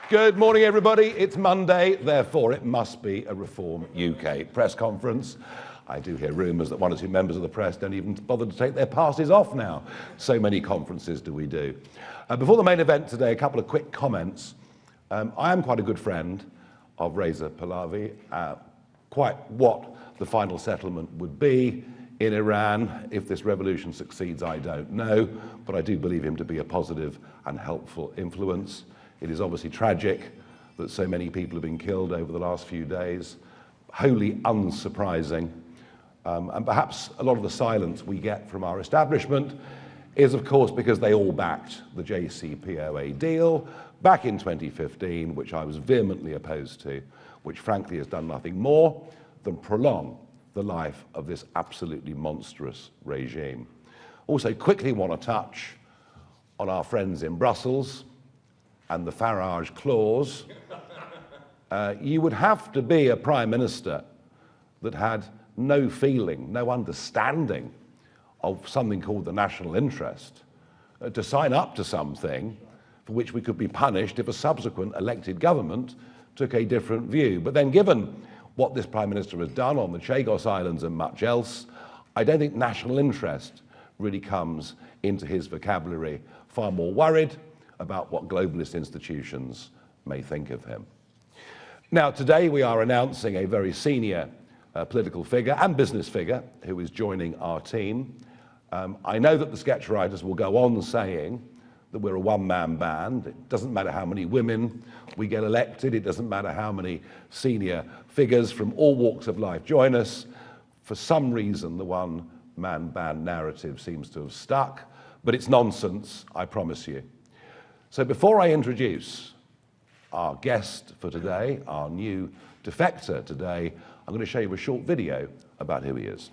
Good morning, everybody. It's Monday, therefore it must be a Reform UK press conference. I do hear rumours that one or two members of the press don't even bother to take their passes off now. So many conferences do we do. Before the main event today, a couple of quick comments. I am quite a good friend of Reza Pahlavi. Quite what the final settlement would be in Iran if this revolution succeeds, I don't know, but I do believe him to be a positive and helpful influence. It is obviously tragic that so many people have been killed over the last few days, wholly unsurprising. And perhaps a lot of the silence we get from our establishment is, of course, because they all backed the JCPOA deal back in 2015, which I was vehemently opposed to, which frankly has done nothing more than prolong the life of this absolutely monstrous regime. Also, quickly want to touch on our friends in Brussels and the Farage clause. You would have to be a prime minister that had no feeling, no understanding of something called the national interest to sign up to something for which we could be punished if a subsequent elected government took a different view. But then, given what this prime minister has done on the Chagos Islands and much else, I don't think national interest really comes into his vocabulary. Far more worried about what globalist institutions may think of him. Now, today we are announcing a very senior political figure and business figure who is joining our team. I know that the sketch writers will go on saying that we're a one-man band. It doesn't matter how many women we get elected. It doesn't matter how many senior figures from all walks of life join us. For some reason, the one-man band narrative seems to have stuck, but it's nonsense, I promise you. So before I introduce our guest for today, our new defector today, I'm going to show you a short video about who he is.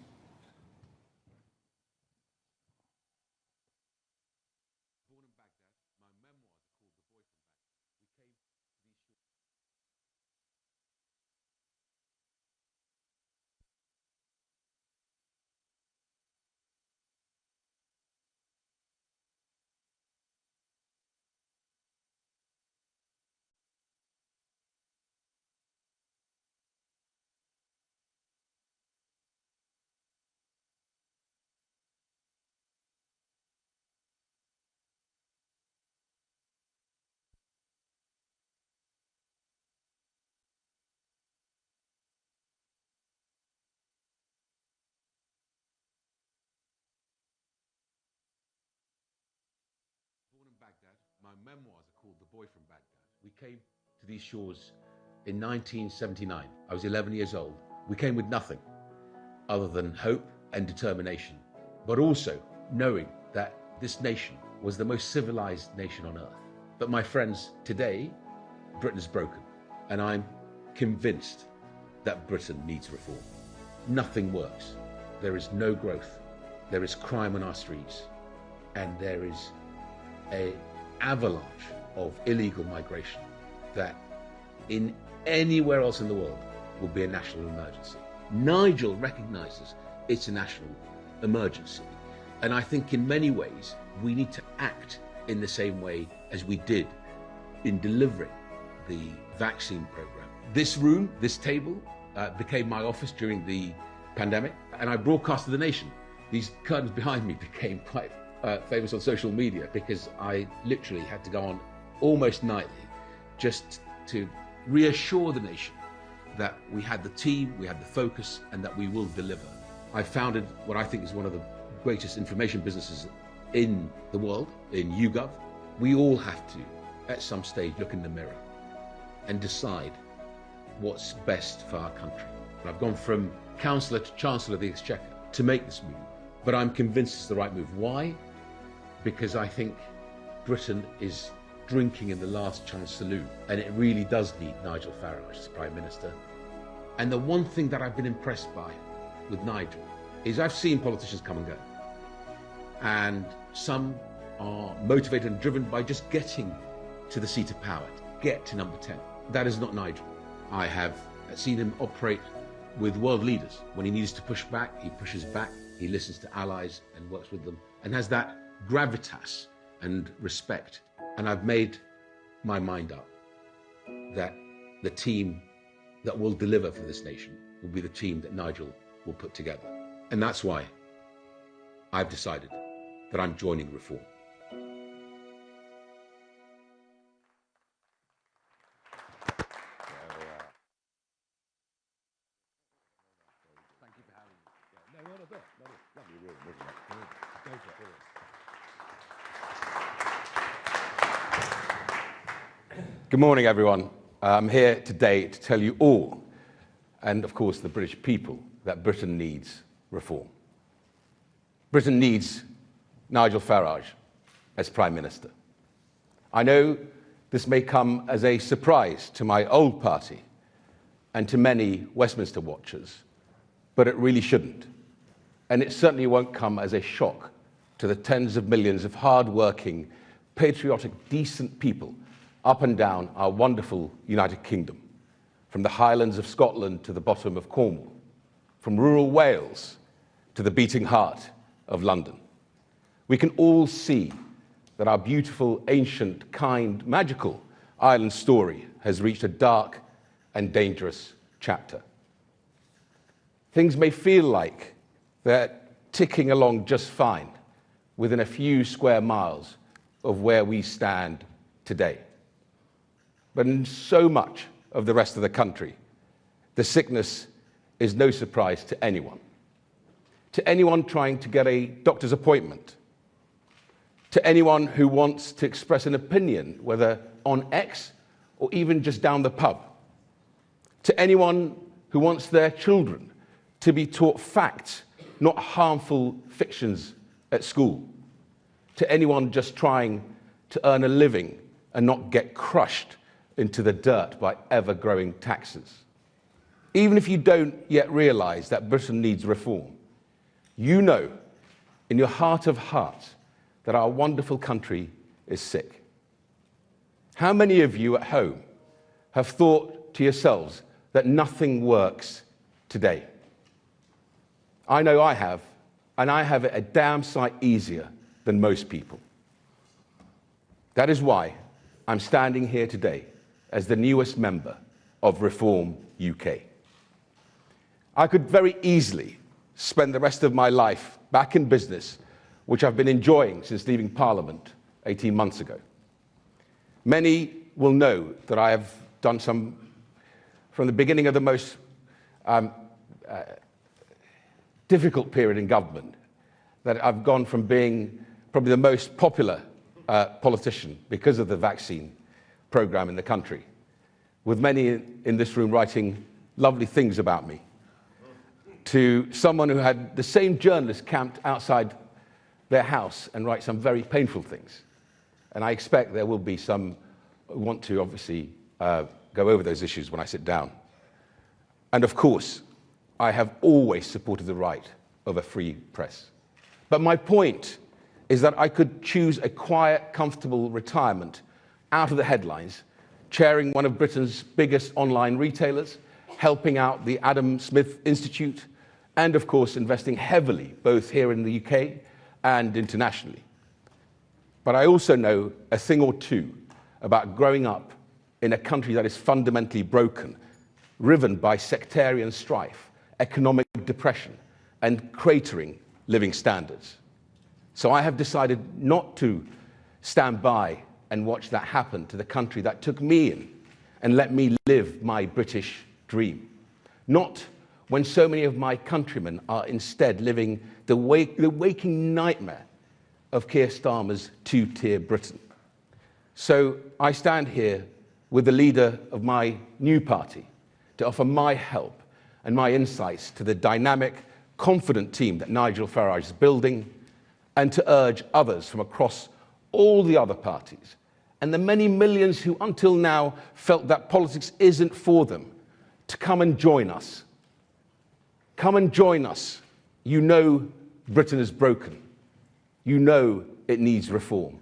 Baghdad. My memoirs are called The Boy from Baghdad. We came to these shores in 1979. I was 11 years old. We came with nothing other than hope and determination, but also knowing that this nation was the most civilized nation on earth. But my friends, today, Britain's broken, and I'm convinced that Britain needs reform. Nothing works. There is no growth. There is crime on our streets, and there is an avalanche of illegal migration that in anywhere else in the world would be a national emergency. Nigel recognises it's a national emergency, and I think in many ways we need to act in the same way as we did in delivering the vaccine programme. This room, this table, became my office during the pandemic, and I broadcast to the nation. These curtains behind me became quite famous on social media because I literally had to go on almost nightly just to reassure the nation that we had the team, we had the focus, and that we will deliver. I founded what I think is one of the greatest information businesses in the world, in YouGov. We all have to, at some stage, look in the mirror and decide what's best for our country. And I've gone from Councillor to Chancellor of the Exchequer to make this move, but I'm convinced it's the right move. Why? Because I think Britain is drinking in the last chance saloon, and it really does need Nigel Farage as Prime Minister. And the one thing that I've been impressed by with Nigel is I've seen politicians come and go, and some are motivated and driven by just getting to the seat of power, to get to number 10. That is not Nigel. I have seen him operate with world leaders. When he needs to push back, he pushes back, he listens to allies and works with them, and has that gravitas and respect. And I've made my mind up. that the team that will deliver for this nation will be the team that Nigel will put together. And that's why I've decided that I'm joining Reform. Good morning, everyone. I'm here today to tell you all, and of course the British people, that Britain needs reform. Britain needs Nigel Farage as Prime Minister. I know this may come as a surprise to my old party and to many Westminster watchers, but it really shouldn't. And it certainly won't come as a shock to the tens of millions of hard-working, patriotic, decent people up and down our wonderful United Kingdom, from the Highlands of Scotland to the bottom of Cornwall, from rural Wales to the beating heart of London. We can all see that our beautiful, ancient, kind, magical island story has reached a dark and dangerous chapter. Things may feel like they're ticking along just fine within a few square miles of where we stand today. But in so much of the rest of the country, the sickness is no surprise to anyone. To anyone trying to get a doctor's appointment, to anyone who wants to express an opinion, whether on X or even just down the pub, to anyone who wants their children to be taught facts, not harmful fictions at school, to anyone just trying to earn a living and not get crushed into the dirt by ever-growing taxes. Even if you don't yet realize that Britain needs reform, you know in your heart of hearts that our wonderful country is sick. How many of you at home have thought to yourselves that nothing works today? I know I have, and I have it a damn sight easier than most people. That is why I'm standing here today as the newest member of Reform UK. I could very easily spend the rest of my life back in business, which I've been enjoying since leaving Parliament 18 months ago. Many will know that I have done some, from the beginning of the most difficult period in government, that I've gone from being probably the most popular politician because of the vaccine program in the country, with many in this room writing lovely things about me, to someone who had the same journalist camped outside their house and write some very painful things. And I expect there will be some who want to obviously go over those issues when I sit down. And of course, I have always supported the right of a free press. But my point is that I could choose a quiet, comfortable retirement out of the headlines, chairing one of Britain's biggest online retailers, helping out the Adam Smith Institute, and of course investing heavily both here in the UK and internationally. But I also know a thing or two about growing up in a country that is fundamentally broken, riven by sectarian strife, economic depression, and cratering living standards. So I have decided not to stand by and watch that happen to the country that took me in and let me live my British dream. Not when so many of my countrymen are instead living the waking nightmare of Keir Starmer's two-tier Britain. So I stand here with the leader of my new party to offer my help and my insights to the dynamic, confident team that Nigel Farage is building, and to urge others from across all the other parties and the many millions who until now felt that politics isn't for them, to come and join us. Come and join us. You know Britain is broken. You know it needs reform.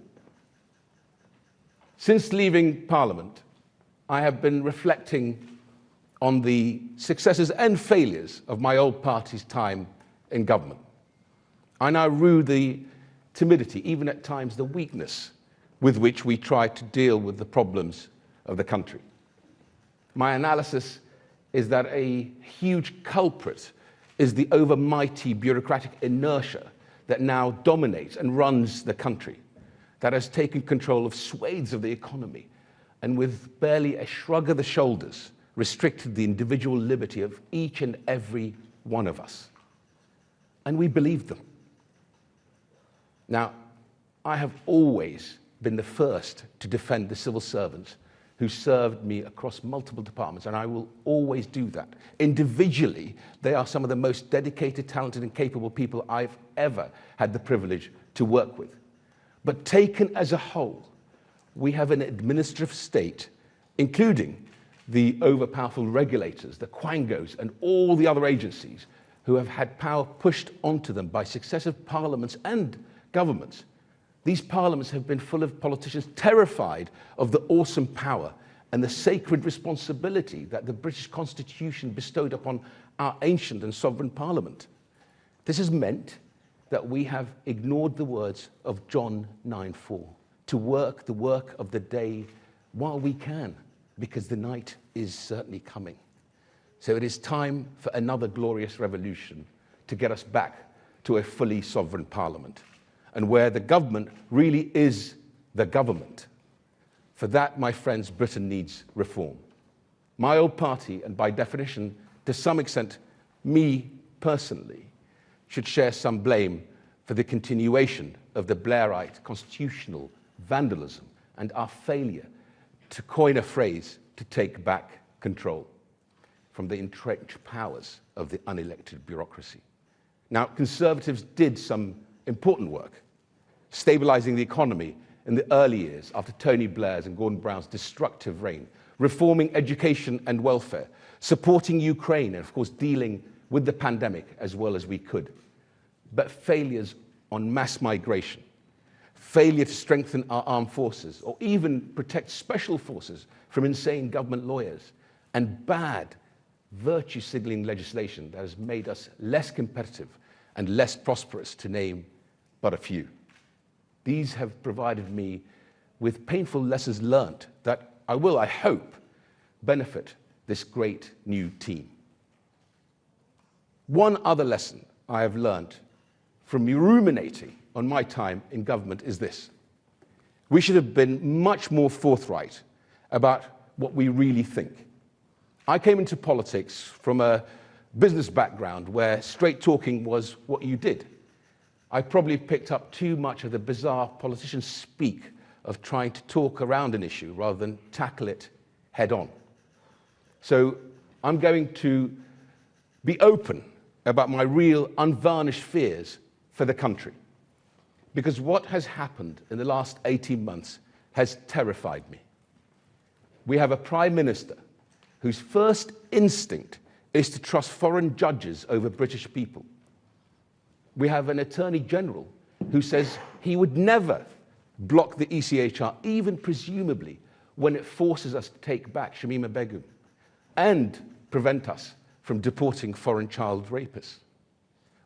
Since leaving Parliament, I have been reflecting on the successes and failures of my old party's time in government. I now rue the timidity, even at times the weakness, with which we try to deal with the problems of the country. My analysis is that a huge culprit is the overmighty bureaucratic inertia that now dominates and runs the country, that has taken control of swathes of the economy, and with barely a shrug of the shoulders, restricted the individual liberty of each and every one of us. And we believed them. Now, I have always been the first to defend the civil servants who served me across multiple departments, and I will always do that. Individually, they are some of the most dedicated, talented, and capable people I've ever had the privilege to work with. But taken as a whole, we have an administrative state, including the overpowerful regulators, the quangos, and all the other agencies who have had power pushed onto them by successive parliaments and governments. These parliaments have been full of politicians terrified of the awesome power and the sacred responsibility that the British Constitution bestowed upon our ancient and sovereign parliament. This has meant that we have ignored the words of John 9:4, to work the work of the day while we can, because the night is certainly coming. So it is time for another glorious revolution to get us back to a fully sovereign parliament, and where the government really is the government. For that, my friends, Britain needs reform. My old party, and by definition, to some extent, me personally, should share some blame for the continuation of the Blairite constitutional vandalism and our failure, to coin a phrase, to take back control from the entrenched powers of the unelected bureaucracy. Now, Conservatives did some important work, stabilizing the economy in the early years after Tony Blair's and Gordon Brown's destructive reign, reforming education and welfare, supporting Ukraine, and of course dealing with the pandemic as well as we could. But failures on mass migration, failure to strengthen our armed forces, or even protect special forces from insane government lawyers, and bad virtue-signaling legislation that has made us less competitive and less prosperous, to name but a few. These have provided me with painful lessons learnt that I will, I hope, benefit this great new team. One other lesson I have learnt from ruminating on my time in government is this: we should have been much more forthright about what we really think. I came into politics from a business background where straight talking was what you did. I probably picked up too much of the bizarre politicians speak of trying to talk around an issue rather than tackle it head on. So I'm going to be open about my real unvarnished fears for the country, because what has happened in the last 18 months has terrified me. We have a Prime Minister whose first instinct is to trust foreign judges over British people. We have an Attorney General who says he would never block the ECHR, even presumably when it forces us to take back Shamima Begum and prevent us from deporting foreign child rapists.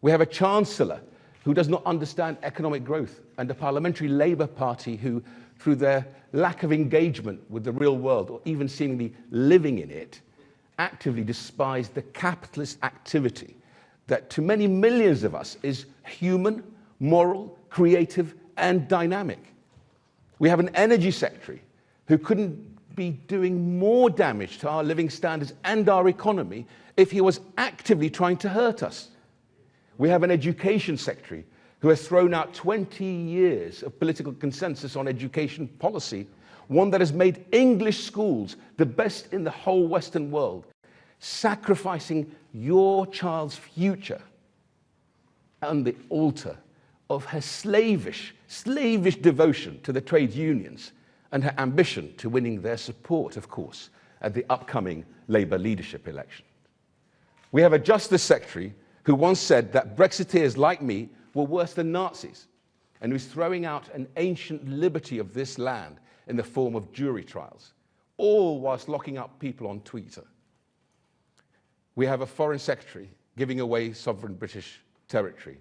We have a Chancellor who does not understand economic growth, and a parliamentary Labour Party who, through their lack of engagement with the real world, or even seemingly living in it, actively despise the capitalist activity that to many millions of us is human, moral, creative, and dynamic. We have an energy secretary who couldn't be doing more damage to our living standards and our economy if he was actively trying to hurt us. We have an education secretary who has thrown out 20 years of political consensus on education policy, one that has made English schools the best in the whole Western world, sacrificing your child's future on the altar of her slavish devotion to the trade unions and her ambition to winning their support, of course, at the upcoming Labour leadership election. We have a Justice Secretary who once said that Brexiteers like me were worse than Nazis, and who's throwing out an ancient liberty of this land in the form of jury trials, all whilst locking up people on Twitter. We have a Foreign Secretary giving away sovereign British territory,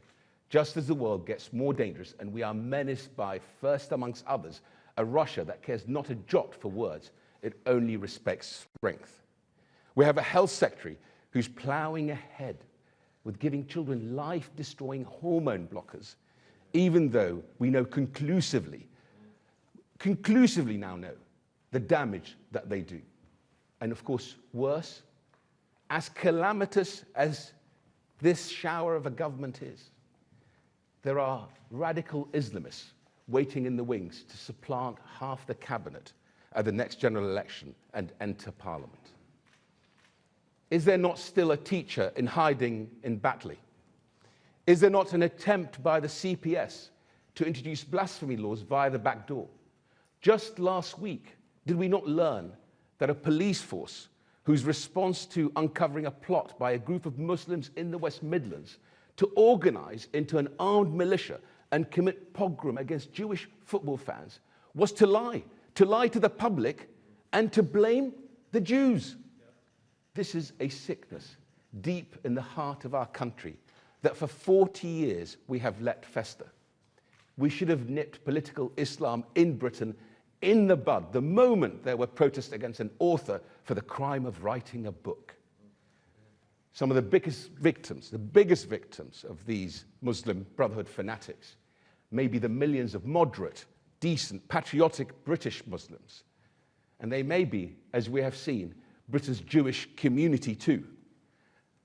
just as the world gets more dangerous and we are menaced by, first amongst others, a Russia that cares not a jot for words, it only respects strength. We have a health secretary who's ploughing ahead with giving children life-destroying hormone blockers, even though we know conclusively now know the damage that they do. And of course, worse, as calamitous as this shower of a government is, there are radical Islamists waiting in the wings to supplant half the cabinet at the next general election and enter parliament. Is there not still a teacher in hiding in Batley? Is there not an attempt by the CPS to introduce blasphemy laws via the back door? Just last week, did we not learn that a police force whose response to uncovering a plot by a group of Muslims in the West Midlands to organise into an armed militia and commit pogrom against Jewish football fans was to lie to the public and to blame the Jews? This is a sickness deep in the heart of our country that for 40 years we have let fester. We should have nipped political Islam in Britain in the bud the moment there were protests against an author for the crime of writing a book. Some of the biggest victims of these Muslim Brotherhood fanatics may be the millions of moderate, decent, patriotic British Muslims. And they may be, as we have seen, Britain's Jewish community too.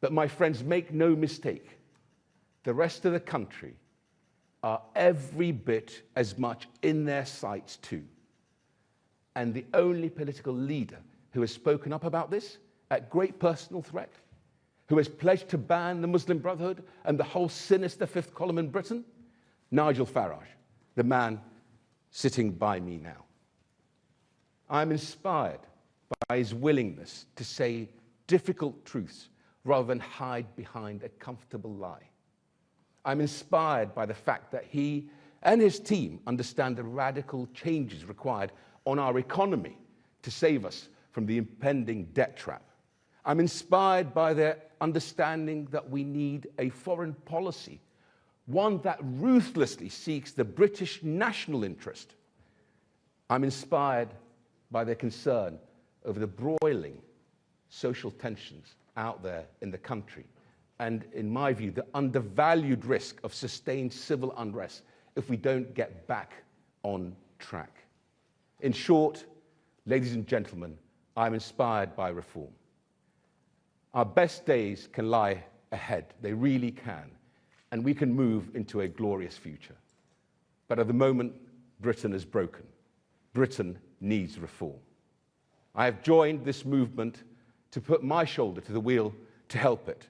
But my friends, make no mistake, the rest of the country are every bit as much in their sights too. And the only political leader who has spoken up about this at great personal threat, who has pledged to ban the Muslim Brotherhood and the whole sinister fifth column in Britain, Nigel Farage, the man sitting by me now. I'm inspired by his willingness to say difficult truths rather than hide behind a comfortable lie. I'm inspired by the fact that he and his team understand the radical changes required on our economy to save us from the impending debt trap. I'm inspired by their understanding that we need a foreign policy, one that ruthlessly seeks the British national interest. I'm inspired by their concern over the broiling social tensions out there in the country, and in my view, the undervalued risk of sustained civil unrest if we don't get back on track. In short, ladies and gentlemen, I'm inspired by reform. Our best days can lie ahead, they really can, and we can move into a glorious future. But at the moment, Britain is broken. Britain needs reform. I have joined this movement to put my shoulder to the wheel to help it.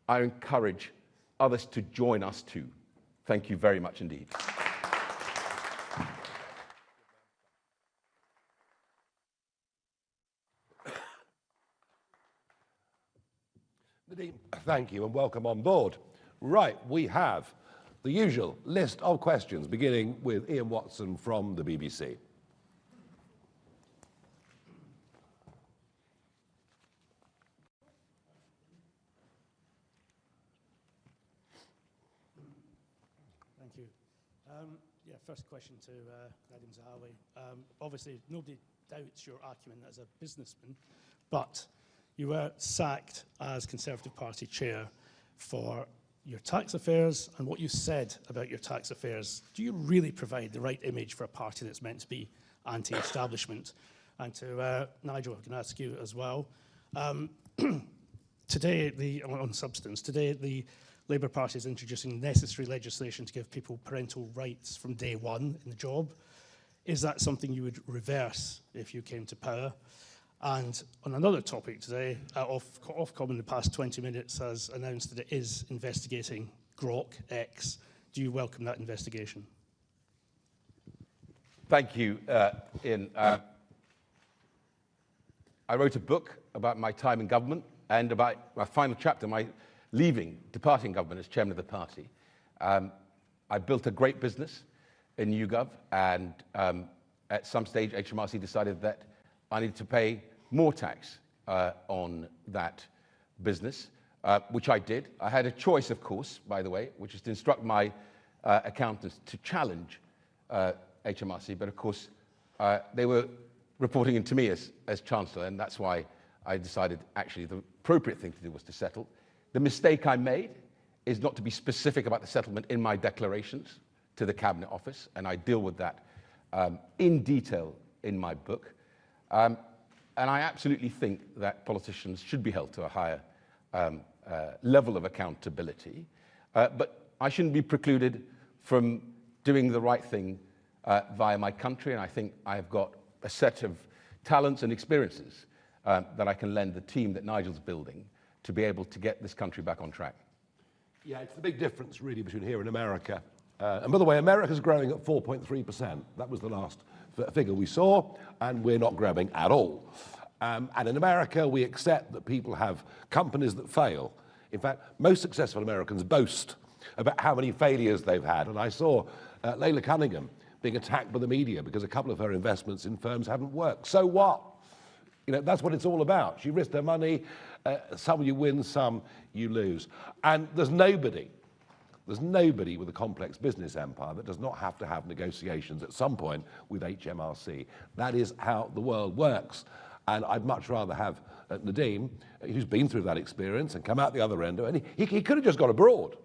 I encourage others to join us too. Thank you very much indeed. Nadhim, thank you and welcome on board. Right, we have the usual list of questions, beginning with Ian Watson from the BBC. Thank you. First question to Nadhim Zahawi. Obviously, nobody doubts your acumen as a businessman, but you were sacked as Conservative Party chair for your tax affairs and what you said about your tax affairs. Do you really provide the right image for a party that's meant to be anti-establishment? And to Nigel, I can ask you as well. Today, on substance, today the Labour Party is introducing necessary legislation to give people parental rights from day one in the job. Is that something you would reverse if you came to power? And on another topic today, Ofcom in the past 20 minutes has announced that it is investigating Grok X. Do you welcome that investigation? Thank you, Ian. I wrote a book about my time in government and about my final chapter, my departing government as chairman of the party. I built a great business in YouGov, and at some stage HMRC decided that I needed to pay more tax on that business, which I did. I had a choice, of course, by the way, which is to instruct my accountants to challenge HMRC, but of course they were reporting into me as Chancellor, and that's why I decided actually the appropriate thing to do was to settle. The mistake I made is not to be specific about the settlement in my declarations to the Cabinet Office, and I deal with that in detail in my book. And I absolutely think that politicians should be held to a higher level of accountability, but I shouldn't be precluded from doing the right thing via my country, and I think I've got a set of talents and experiences that I can lend the team that Nigel's building to be able to get this country back on track. Yeah, it's the big difference really between here and America. And by the way, America's growing at 4.3%. That was the last figure we saw, and we're not growing at all. And in America, we accept that people have companies that fail. In fact, most successful Americans boast about how many failures they've had. And I saw Leila Cunningham being attacked by the media because a couple of her investments in firms haven't worked. So what? You know, that's what it's all about. She risked her money. Some you win, some you lose. And there's nobody with a complex business empire that does not have to have negotiations at some point with HMRC. That is how the world works. And I'd much rather have Nadhim, who's been through that experience and come out the other end. And he could have just gone abroad.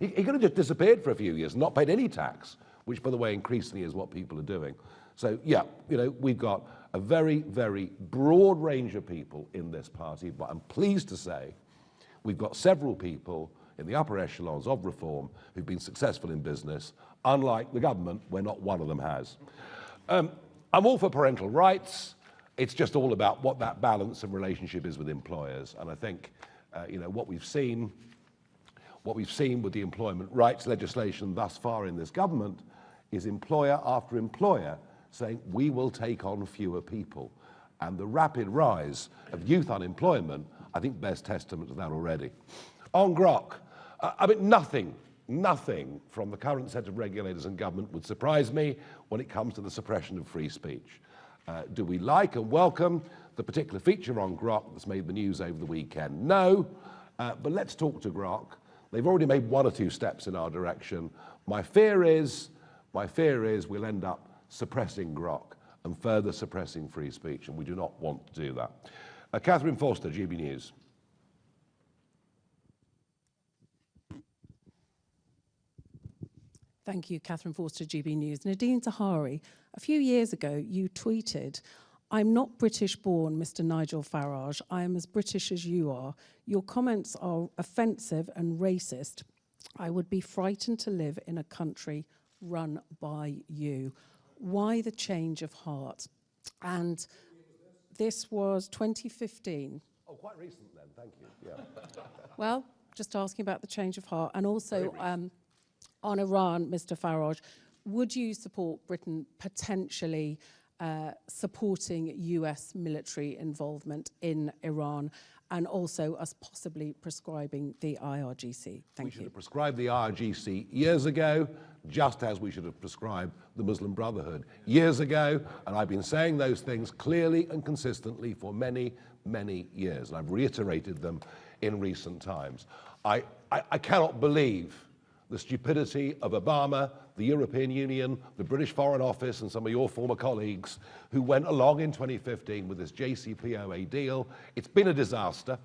He could have just disappeared for a few years and not paid any tax, which, by the way, increasingly is what people are doing. So, yeah, you know, we've got a very, very broad range of people in this party, but I'm pleased to say we've got several people in the upper echelons of reform who've been successful in business, unlike the government, where not one of them has. I'm all for parental rights. It's just all about what that balance and relationship is with employers. And I think, you know, what we've seen with the employment rights legislation thus far in this government is employer after employer saying, we will take on fewer people. And the rapid rise of youth unemployment, I think, bears testament to that already. On Grok, I mean, nothing from the current set of regulators and government would surprise me when it comes to the suppression of free speech. Do we like and welcome the particular feature on Grok that's made the news over the weekend? No, but let's talk to Grok. They've already made one or two steps in our direction. My fear is we'll end up suppressing Grok and further suppressing free speech, and we do not want to do that. Catherine Forster, GB News. Thank you, Catherine Forster, GB News. Nadhim Zahawi, a few years ago, you tweeted, "I'm not British-born, Mr. Nigel Farage. I am as British as you are. Your comments are offensive and racist. I would be frightened to live in a country run by you." Why the change of heart? And this was 2015. Oh, quite recent then, thank you. Yeah. Well, just asking about the change of heart. And also on Iran, Mr. Farage, would you support Britain potentially supporting US military involvement in Iran, and also us possibly prescribing the IRGC? Thank you. We should have prescribed the IRGC years ago, just as we should have prescribed the Muslim Brotherhood years ago, and I've been saying those things clearly and consistently for many, many years, and I've reiterated them in recent times. I cannot believe the stupidity of Obama, the European Union, the British Foreign Office, and some of your former colleagues who went along in 2015 with this JCPOA deal. It's been a disaster.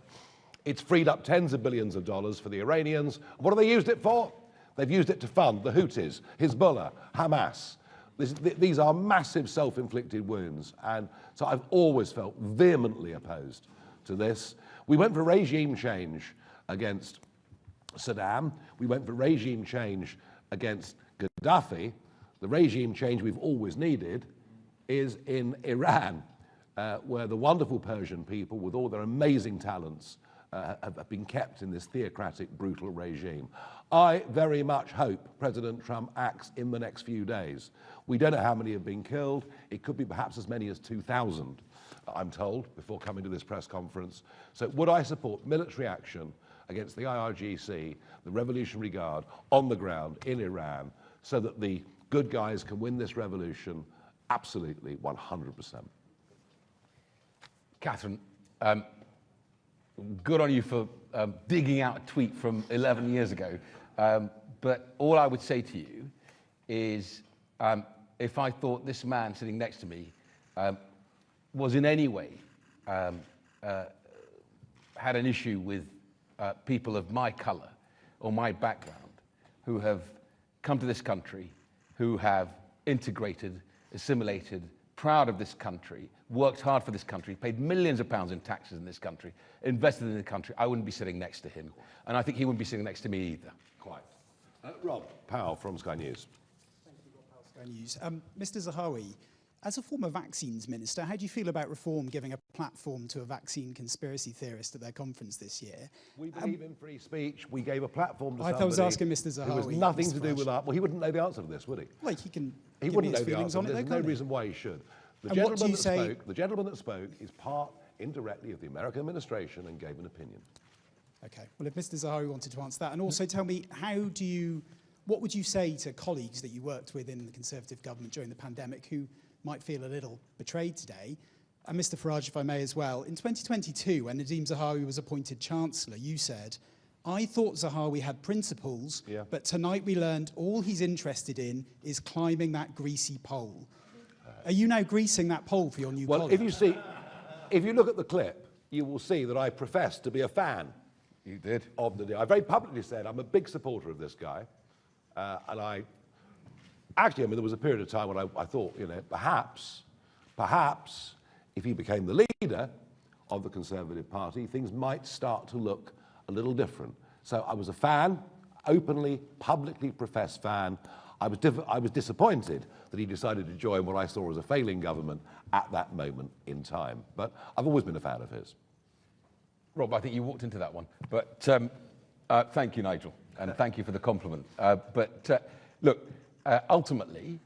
It's freed up tens of billions of dollars for the Iranians. What have they used it for? They've used it to fund the Houthis, Hezbollah, Hamas. These are massive self-inflicted wounds, and so I've always felt vehemently opposed to this. We went for regime change against Saddam. We went for regime change against Gaddafi. The regime change we've always needed is in Iran, where the wonderful Persian people, with all their amazing talents, have been kept in this theocratic, brutal regime. I very much hope President Trump acts in the next few days. We don't know how many have been killed. It could be perhaps as many as 2,000, I'm told, before coming to this press conference. So would I support military action against the IRGC, the Revolutionary Guard, on the ground in Iran, so that the good guys can win this revolution? Absolutely, 100%. Catherine, good on you for digging out a tweet from 11 years ago. But all I would say to you is, if I thought this man sitting next to me was in any way had an issue with people of my colour or my background who have come to this country, who have integrated, assimilated, proud of this country, worked hard for this country, paid millions of pounds in taxes in this country, invested in the country, I wouldn't be sitting next to him. And I think he wouldn't be sitting next to me either. Quite. Rob Powell from Sky News. Thank you, Rob Powell, Sky News. Mr. Zahawi, as a former vaccines minister, how do you feel about reform giving a platform to a vaccine conspiracy theorist at their conference this year? We believe in free speech. We gave a platform to I thought I was asking Mr. Zahawi. who has nothing Mr. to do with that. Well, he wouldn't know the answer to this, would he? Well, he can He give wouldn't me know his the feelings answer. on it, There's though, no can't reason why he should. The And what do you gentleman that spoke is part indirectly of the American administration and gave an opinion. Okay. Well, if Mr. Zahawi wanted to answer that, and also tell me, what would you say to colleagues that you worked with in the Conservative government during the pandemic who might feel a little betrayed today? And Mr. Farage, if I may as well, in 2022, when Nadhim Zahawi was appointed Chancellor, you said, I thought Zahawi had principles, but tonight we learned all he's interested in is climbing that greasy pole. Are you now greasing that pole for your new colleague? If you look at the clip, you will see that I profess to be a fan. You did. Of the deal. I very publicly said I'm a big supporter of this guy. And actually, there was a period of time when I thought, perhaps, if he became the leader of the Conservative Party, things might start to look a little different. So I was a fan, openly, publicly professed fan. I was disappointed that he decided to join what I saw as a failing government at that moment in time. But I've always been a fan of his. Rob, I think you walked into that one. But thank you, Nigel, and thank you for the compliment. Look, ultimately,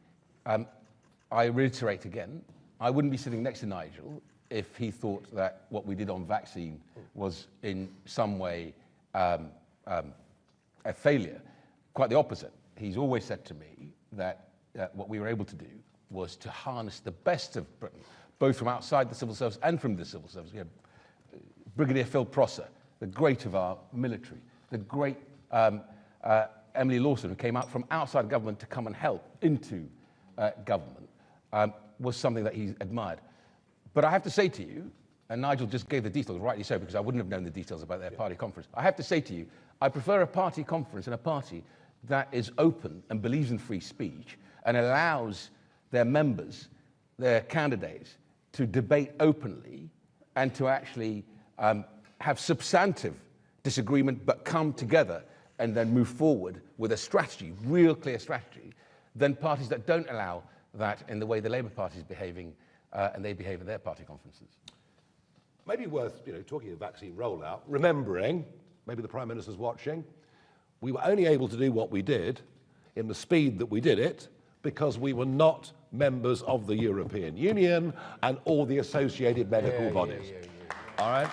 I reiterate again, I wouldn't be sitting next to Nigel if he thought that what we did on vaccine was in some way a failure. Quite the opposite. He's always said to me that what we were able to do was to harness the best of Britain, both from outside the civil service and from the civil service. We had Brigadier Phil Prosser, the great of our military, the great Emily Lawson, who came out from outside government to come and help into government, was something that he admired. But I have to say to you, and Nigel just gave the details, rightly so, because I wouldn't have known the details about their party conference. I have to say to you, I prefer a party conference and a party that is open and believes in free speech and allows their members, their candidates, to debate openly and to actually have substantive disagreement but come together and then move forward with a strategy, real clear strategy, than parties that don't allow that in the way the Labour Party is behaving and they behave at their party conferences. Maybe worth talking of vaccine rollout, remembering, maybe the Prime Minister's watching, we were only able to do what we did in the speed that we did it because we were not members of the European Union and all the associated medical bodies. All right?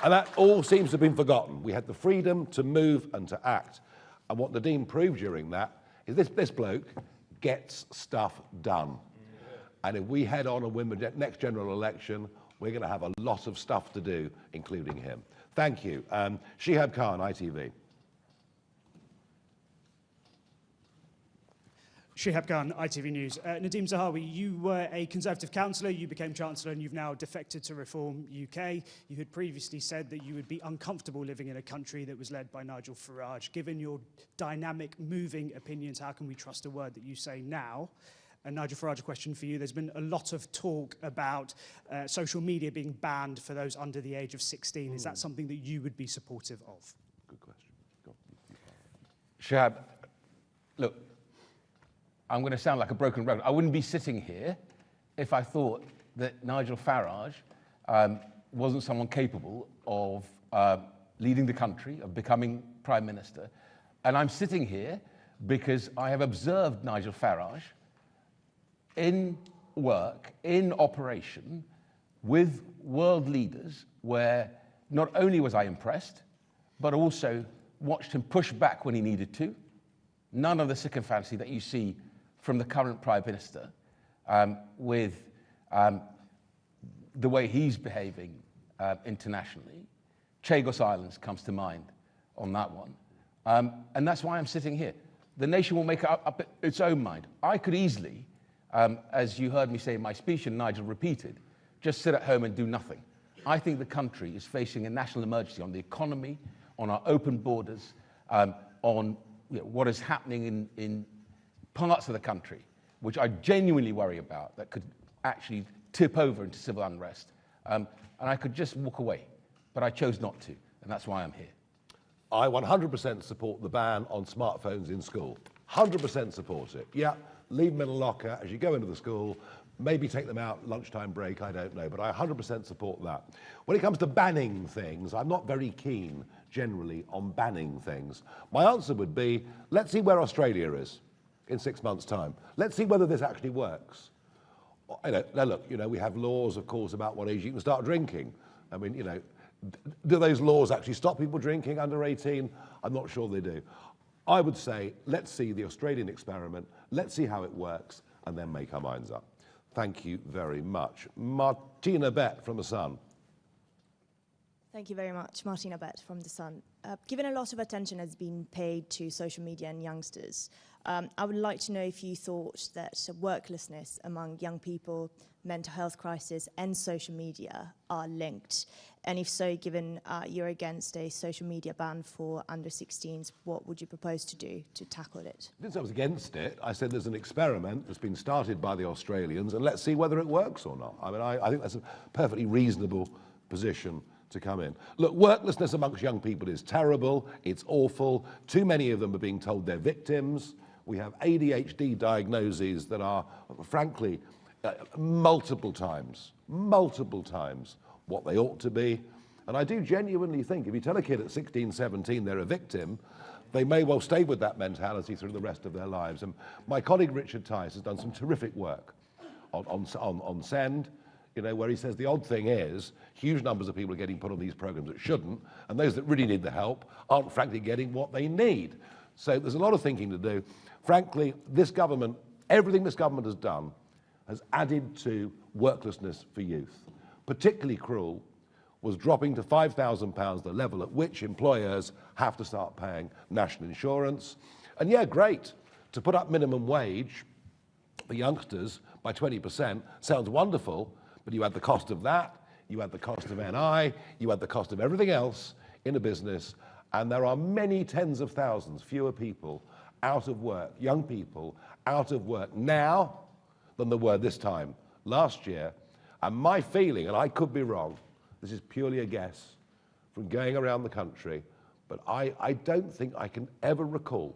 And that all seems to have been forgotten. We had the freedom to move and to act. And what Nadhim proved during that is this bloke gets stuff done. And if we head on and win the next general election, we're going to have a lot of stuff to do, including him. Thank you. Shihab Khan, ITV. Shihab Khan, ITV News. Nadhim Zahawi, you were a Conservative councillor, you became Chancellor, and you've now defected to Reform UK. You had previously said that you would be uncomfortable living in a country that was led by Nigel Farage. Given your dynamic, moving opinions, how can we trust a word that you say now? And Nigel Farage, a question for you. There's been a lot of talk about social media being banned for those under the age of 16. Is that something that you would be supportive of? Good question. Go on. Shihab, look, I'm going to sound like a broken record. I wouldn't be sitting here if I thought that Nigel Farage wasn't someone capable of leading the country, of becoming Prime Minister. And I'm sitting here because I have observed Nigel Farage in work, in operation, with world leaders, where not only was I impressed, but also watched him push back when he needed to. None of the sycophancy that you see from the current Prime Minister with the way he's behaving internationally. Chagos Islands comes to mind on that one. And that's why I'm sitting here. The nation will make up its own mind. I could easily, as you heard me say in my speech and Nigel repeated, just sit at home and do nothing. I think the country is facing a national emergency on the economy, on our open borders, on what is happening in parts of the country, which I genuinely worry about, that could actually tip over into civil unrest. And I could just walk away, but I chose not to, and that's why I'm here. I 100% support the ban on smartphones in school. 100% support it. Yeah, leave them in a locker as you go into the school, maybe take them out lunchtime break, I don't know, but I 100% support that. When it comes to banning things, I'm not very keen generally on banning things. My answer would be, let's see where Australia is in 6 months' time. Let's see whether this actually works. Now look, we have laws, of course, about what age you can start drinking. I mean, do those laws actually stop people drinking under 18? I'm not sure they do. I would say, let's see the Australian experiment, let's see how it works, and then make our minds up. Thank you very much. Martina Bett from The Sun. Thank you very much. Martina Bett from The Sun. Given a lot of attention has been paid to social media and youngsters, I would like to know if you thought that worklessness among young people, mental health crisis and social media are linked. And if so, given you're against a social media ban for under 16s, what would you propose to do to tackle it? I didn't say I was against it. I said there's an experiment that's been started by the Australians, and let's see whether it works or not. I mean, I think that's a perfectly reasonable position to come in. Look, worklessness amongst young people is terrible, it's awful. Too many of them are being told they're victims. We have ADHD diagnoses that are, frankly, multiple times what they ought to be. And I do genuinely think if you tell a kid at 16, 17 they're a victim, they may well stay with that mentality through the rest of their lives. And my colleague Richard Tice has done some terrific work on Send, where he says the odd thing is huge numbers of people are getting put on these programs that shouldn't, and those that really need the help aren't frankly getting what they need. So there's a lot of thinking to do. Frankly, this government, everything this government has done has added to worklessness for youth. Particularly cruel was dropping to £5,000 the level at which employers have to start paying national insurance. And yeah, great, to put up minimum wage for youngsters by 20% sounds wonderful, but you add the cost of that, you add the cost of NI, you add the cost of everything else in a business, and there are many tens of thousands fewer people out of work, young people out of work now than there were this time last year. And my feeling, and I could be wrong, this is purely a guess from going around the country, but I don't think I can ever recall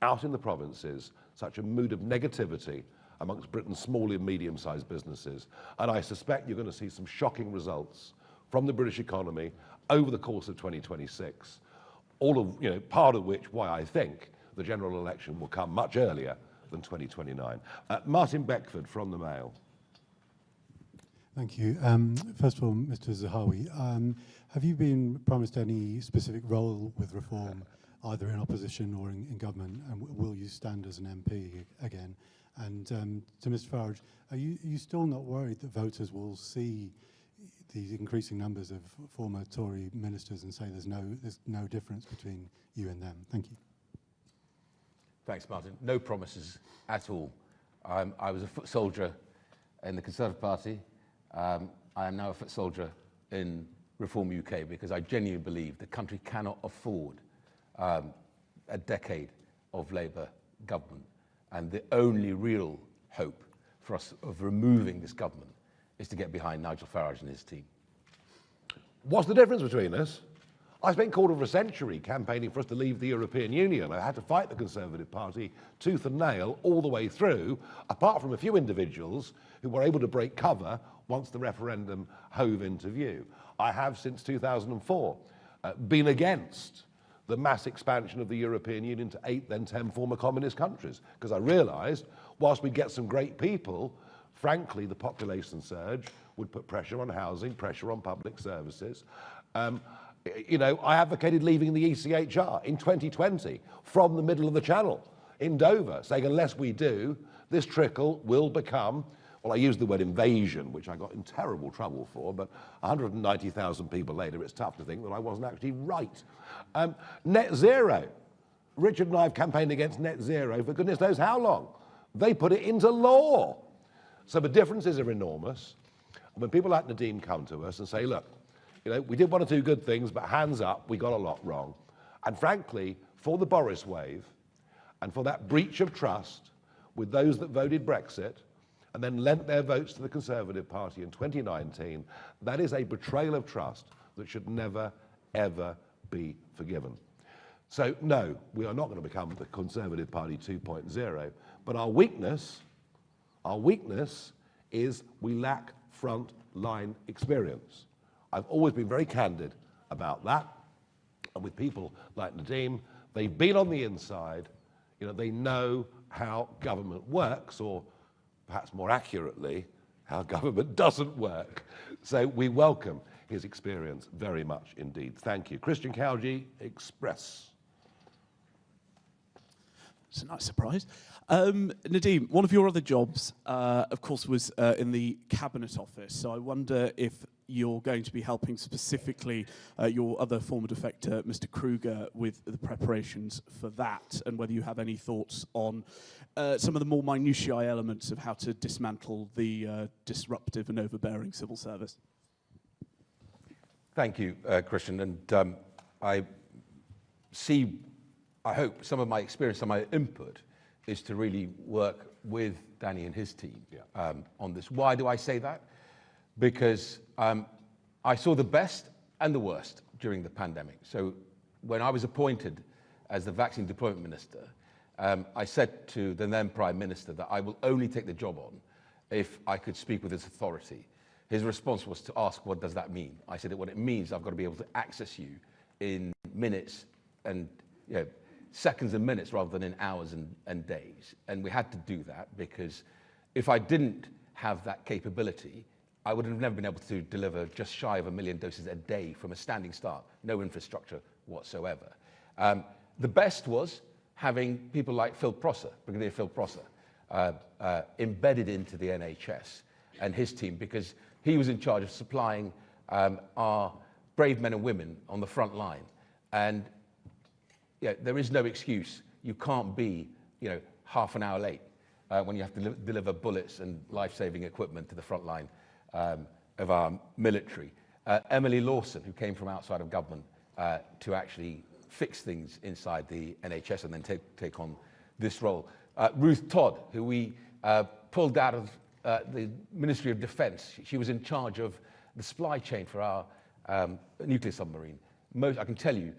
out in the provinces such a mood of negativity amongst Britain's small and medium-sized businesses. And I suspect you're going to see some shocking results from the British economy over the course of 2026, all of, part of which why I think the general election will come much earlier than 2029. Martin Beckford from the Mail. Thank you. First of all, Mr. Zahawi, have you been promised any specific role with reform, either in opposition or in government, and will you stand as an MP again? And to Mr. Farage, are you still not worried that voters will see these increasing numbers of former Tory ministers and say there's no difference between you and them? Thank you. Thanks, Martin. No promises at all. I was a foot soldier in the Conservative Party. I am now a foot soldier in Reform UK because I genuinely believe the country cannot afford a decade of Labour government. And the only real hope for us of removing this government is to get behind Nigel Farage and his team. What's the difference between us? I spent a quarter of a century campaigning for us to leave the European Union. I had to fight the Conservative Party tooth and nail all the way through, apart from a few individuals who were able to break cover once the referendum hove into view. I have, since 2004, been against the mass expansion of the European Union to 8, then 10 former communist countries, because I realised, whilst we get some great people, frankly, the population surge would put pressure on housing, pressure on public services. I advocated leaving the ECHR in 2020 from the middle of the Channel in Dover, saying unless we do, this trickle will become, well, I used the word invasion, which I got in terrible trouble for, but 190,000 people later, it's tough to think that I wasn't actually right. Net zero. Richard and I have campaigned against net zero for goodness knows how long. They put it into law. So the differences are enormous. And when people like Nadhim come to us and say, look, You know, we did one or two good things, but hands up, we got a lot wrong. And frankly, for the Boris wave, and for that breach of trust with those that voted Brexit, and then lent their votes to the Conservative Party in 2019, that is a betrayal of trust that should never, ever be forgiven. So no, we are not going to become the Conservative Party 2.0, but our weakness is we lack front-line experience. I've always been very candid about that, and with people like Nadhim, they've been on the inside, you know, they know how government works, or perhaps more accurately, how government doesn't work. So we welcome his experience very much indeed. Thank you. Christian Cowgie, Express. It's a nice surprise. Nadhim, one of your other jobs, of course, was in the Cabinet Office. So I wonder if you're going to be helping specifically your other former defector, Mr. Kruger, with the preparations for that, and whether you have any thoughts on some of the more minutiae elements of how to dismantle the disruptive and overbearing civil service. Thank you, Christian. And I hope some of my experience and my input is to really work with Danny and his team on this. Why do I say that? Because I saw the best and the worst during the pandemic. So when I was appointed as the Vaccine Deployment Minister, I said to the then Prime Minister that I will only take the job on if I could speak with his authority. His response was to ask, what does that mean? I said that what it means, I've got to be able to access you in minutes and seconds and minutes rather than in hours and days. And we had to do that because if I didn't have that capability, I would have never been able to deliver just shy of 1 million doses a day from a standing start, no infrastructure whatsoever. The best was having people like Brigadier Phil Prosser, embedded into the NHS and his team, because he was in charge of supplying our brave men and women on the front line. And there is no excuse. You can't be, half an hour late when you have to deliver bullets and life-saving equipment to the front line of our military. Emily Lawson, who came from outside of government to actually fix things inside the NHS and then take on this role. Ruth Todd, who we pulled out of the Ministry of Defence. She was in charge of the supply chain for our nuclear submarine. I can tell you,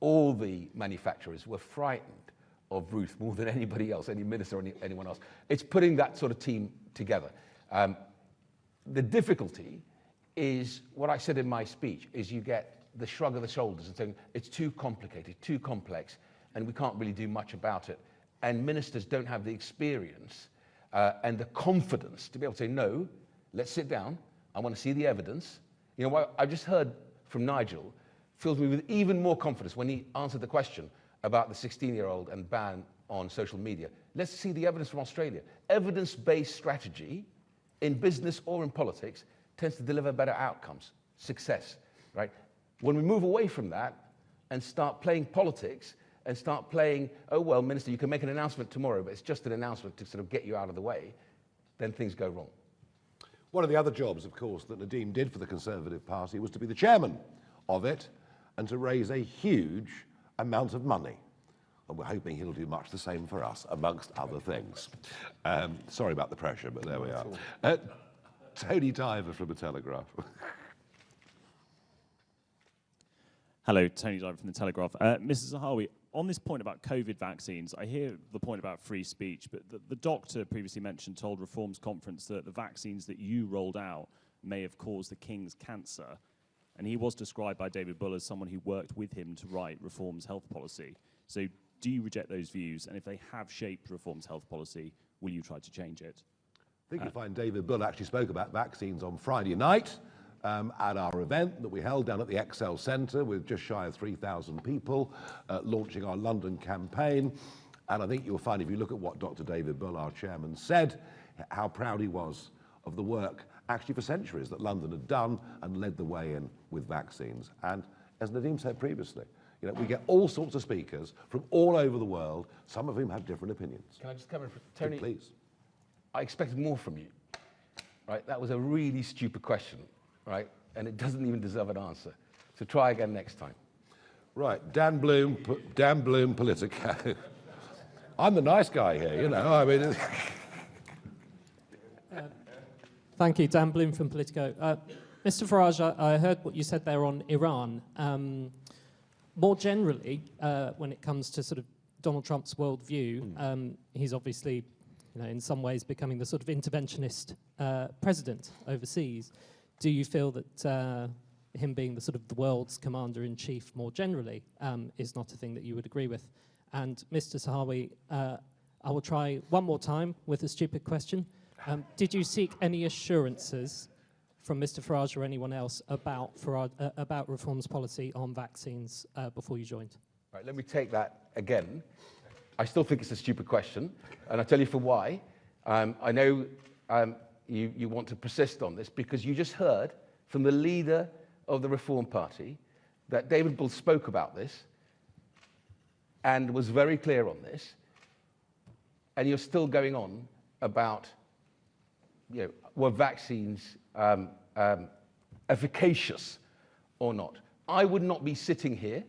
all the manufacturers were frightened of Ruth more than anybody else, any minister or anyone else. It's putting that sort of team together. The difficulty is, what I said in my speech, is you get the shrug of the shoulders and saying, it's too complicated, too complex, and we can't really do much about it. And ministers don't have the experience and the confidence to be able to say, no, let's sit down, I want to see the evidence. You know, what I just heard from Nigel fills me with even more confidence when he answered the question about the 16-year-old and ban on social media. Let's see the evidence from Australia. Evidence-based strategy in business or in politics tends to deliver better outcomes, success, right? When we move away from that and start playing politics and start playing, oh, well, Minister, you can make an announcement tomorrow, but it's just an announcement to sort of get you out of the way, then things go wrong. One of the other jobs, of course, that Nadhim did for the Conservative Party was to be the chairman of it and to raise a huge amount of money. And we're hoping he'll do much the same for us, amongst other things. Sorry about the pressure, but there we are. Tony Diver from The Telegraph. Hello, Tony Diver from The Telegraph. Mrs. Zahawi, on this point about COVID vaccines, I hear the point about free speech, but the doctor previously mentioned told Reform's conference that the vaccines that you rolled out may have caused the King's cancer. And he was described by David Bull as someone who worked with him to write Reform's health policy. So do you reject those views? And if they have shaped Reform's health policy, will you try to change it? I think you'll find David Bull actually spoke about vaccines on Friday night at our event that we held down at the Excel Centre with just shy of 3,000 people launching our London campaign. And I think you'll find, if you look at what Dr. David Bull, our chairman, said, how proud he was of the work actually for centuries that London had done and led the way in with vaccines. And as Nadhim said previously, we get all sorts of speakers from all over the world, some of whom have different opinions. Can I just come in, Tony? Please. I expected more from you, right? That was a really stupid question, right? and it doesn't even deserve an answer. So try again next time. Right, Dan Bloom, Politico. I'm the nice guy here, you know, I mean... Thank you, Dan Bloom from Politico. Mr. Farage, I heard what you said there on Iran. More generally, when it comes to sort of Donald Trump's worldview, he's obviously, you know, in some ways becoming the sort of interventionist president overseas. Do you feel that him being the sort of the world's commander-in-chief more generally is not a thing that you would agree with? And Mr. Zahawi, I will try one more time with a stupid question. Did you seek any assurances from Mr. Farage or anyone else about Reform's policy on vaccines before you joined? Right, let me take that again. I still think it's a stupid question, and I'll tell you for why. I know you want to persist on this because you just heard from the leader of the Reform Party that David Bull spoke about this and was very clear on this, and you're still going on about, you know, were vaccines efficacious or not. I would not be sitting here,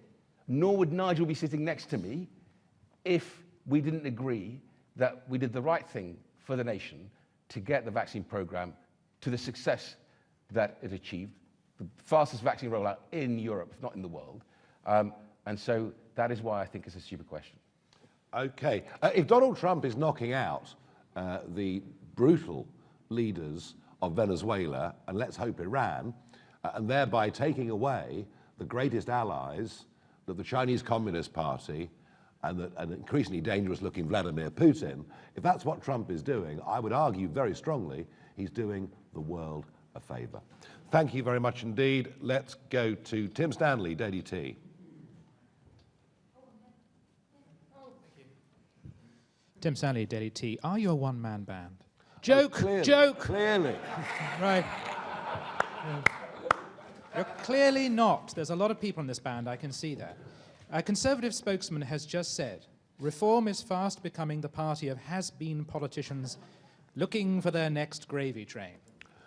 nor would Nigel be sitting next to me, if we didn't agree that we did the right thing for the nation to get the vaccine program to the success that it achieved, the fastest vaccine rollout in Europe, if not in the world. And so that is why I think it's a stupid question. Okay. If Donald Trump is knocking out the brutal leaders of Venezuela, and let's hope Iran, and thereby taking away the greatest allies that the Chinese Communist Party and an increasingly dangerous-looking Vladimir Putin, if that's what Trump is doing, I would argue very strongly he's doing the world a favour. Thank you very much indeed. Let's go to Tim Stanley, Daily T. Tim Stanley, Daily T. Are you a one-man band? Joke! Clearly, joke! Clearly. Right. You're clearly not. There's a lot of people in this band, I can see that. A Conservative spokesman has just said, Reform is fast becoming the party of has-been politicians looking for their next gravy train.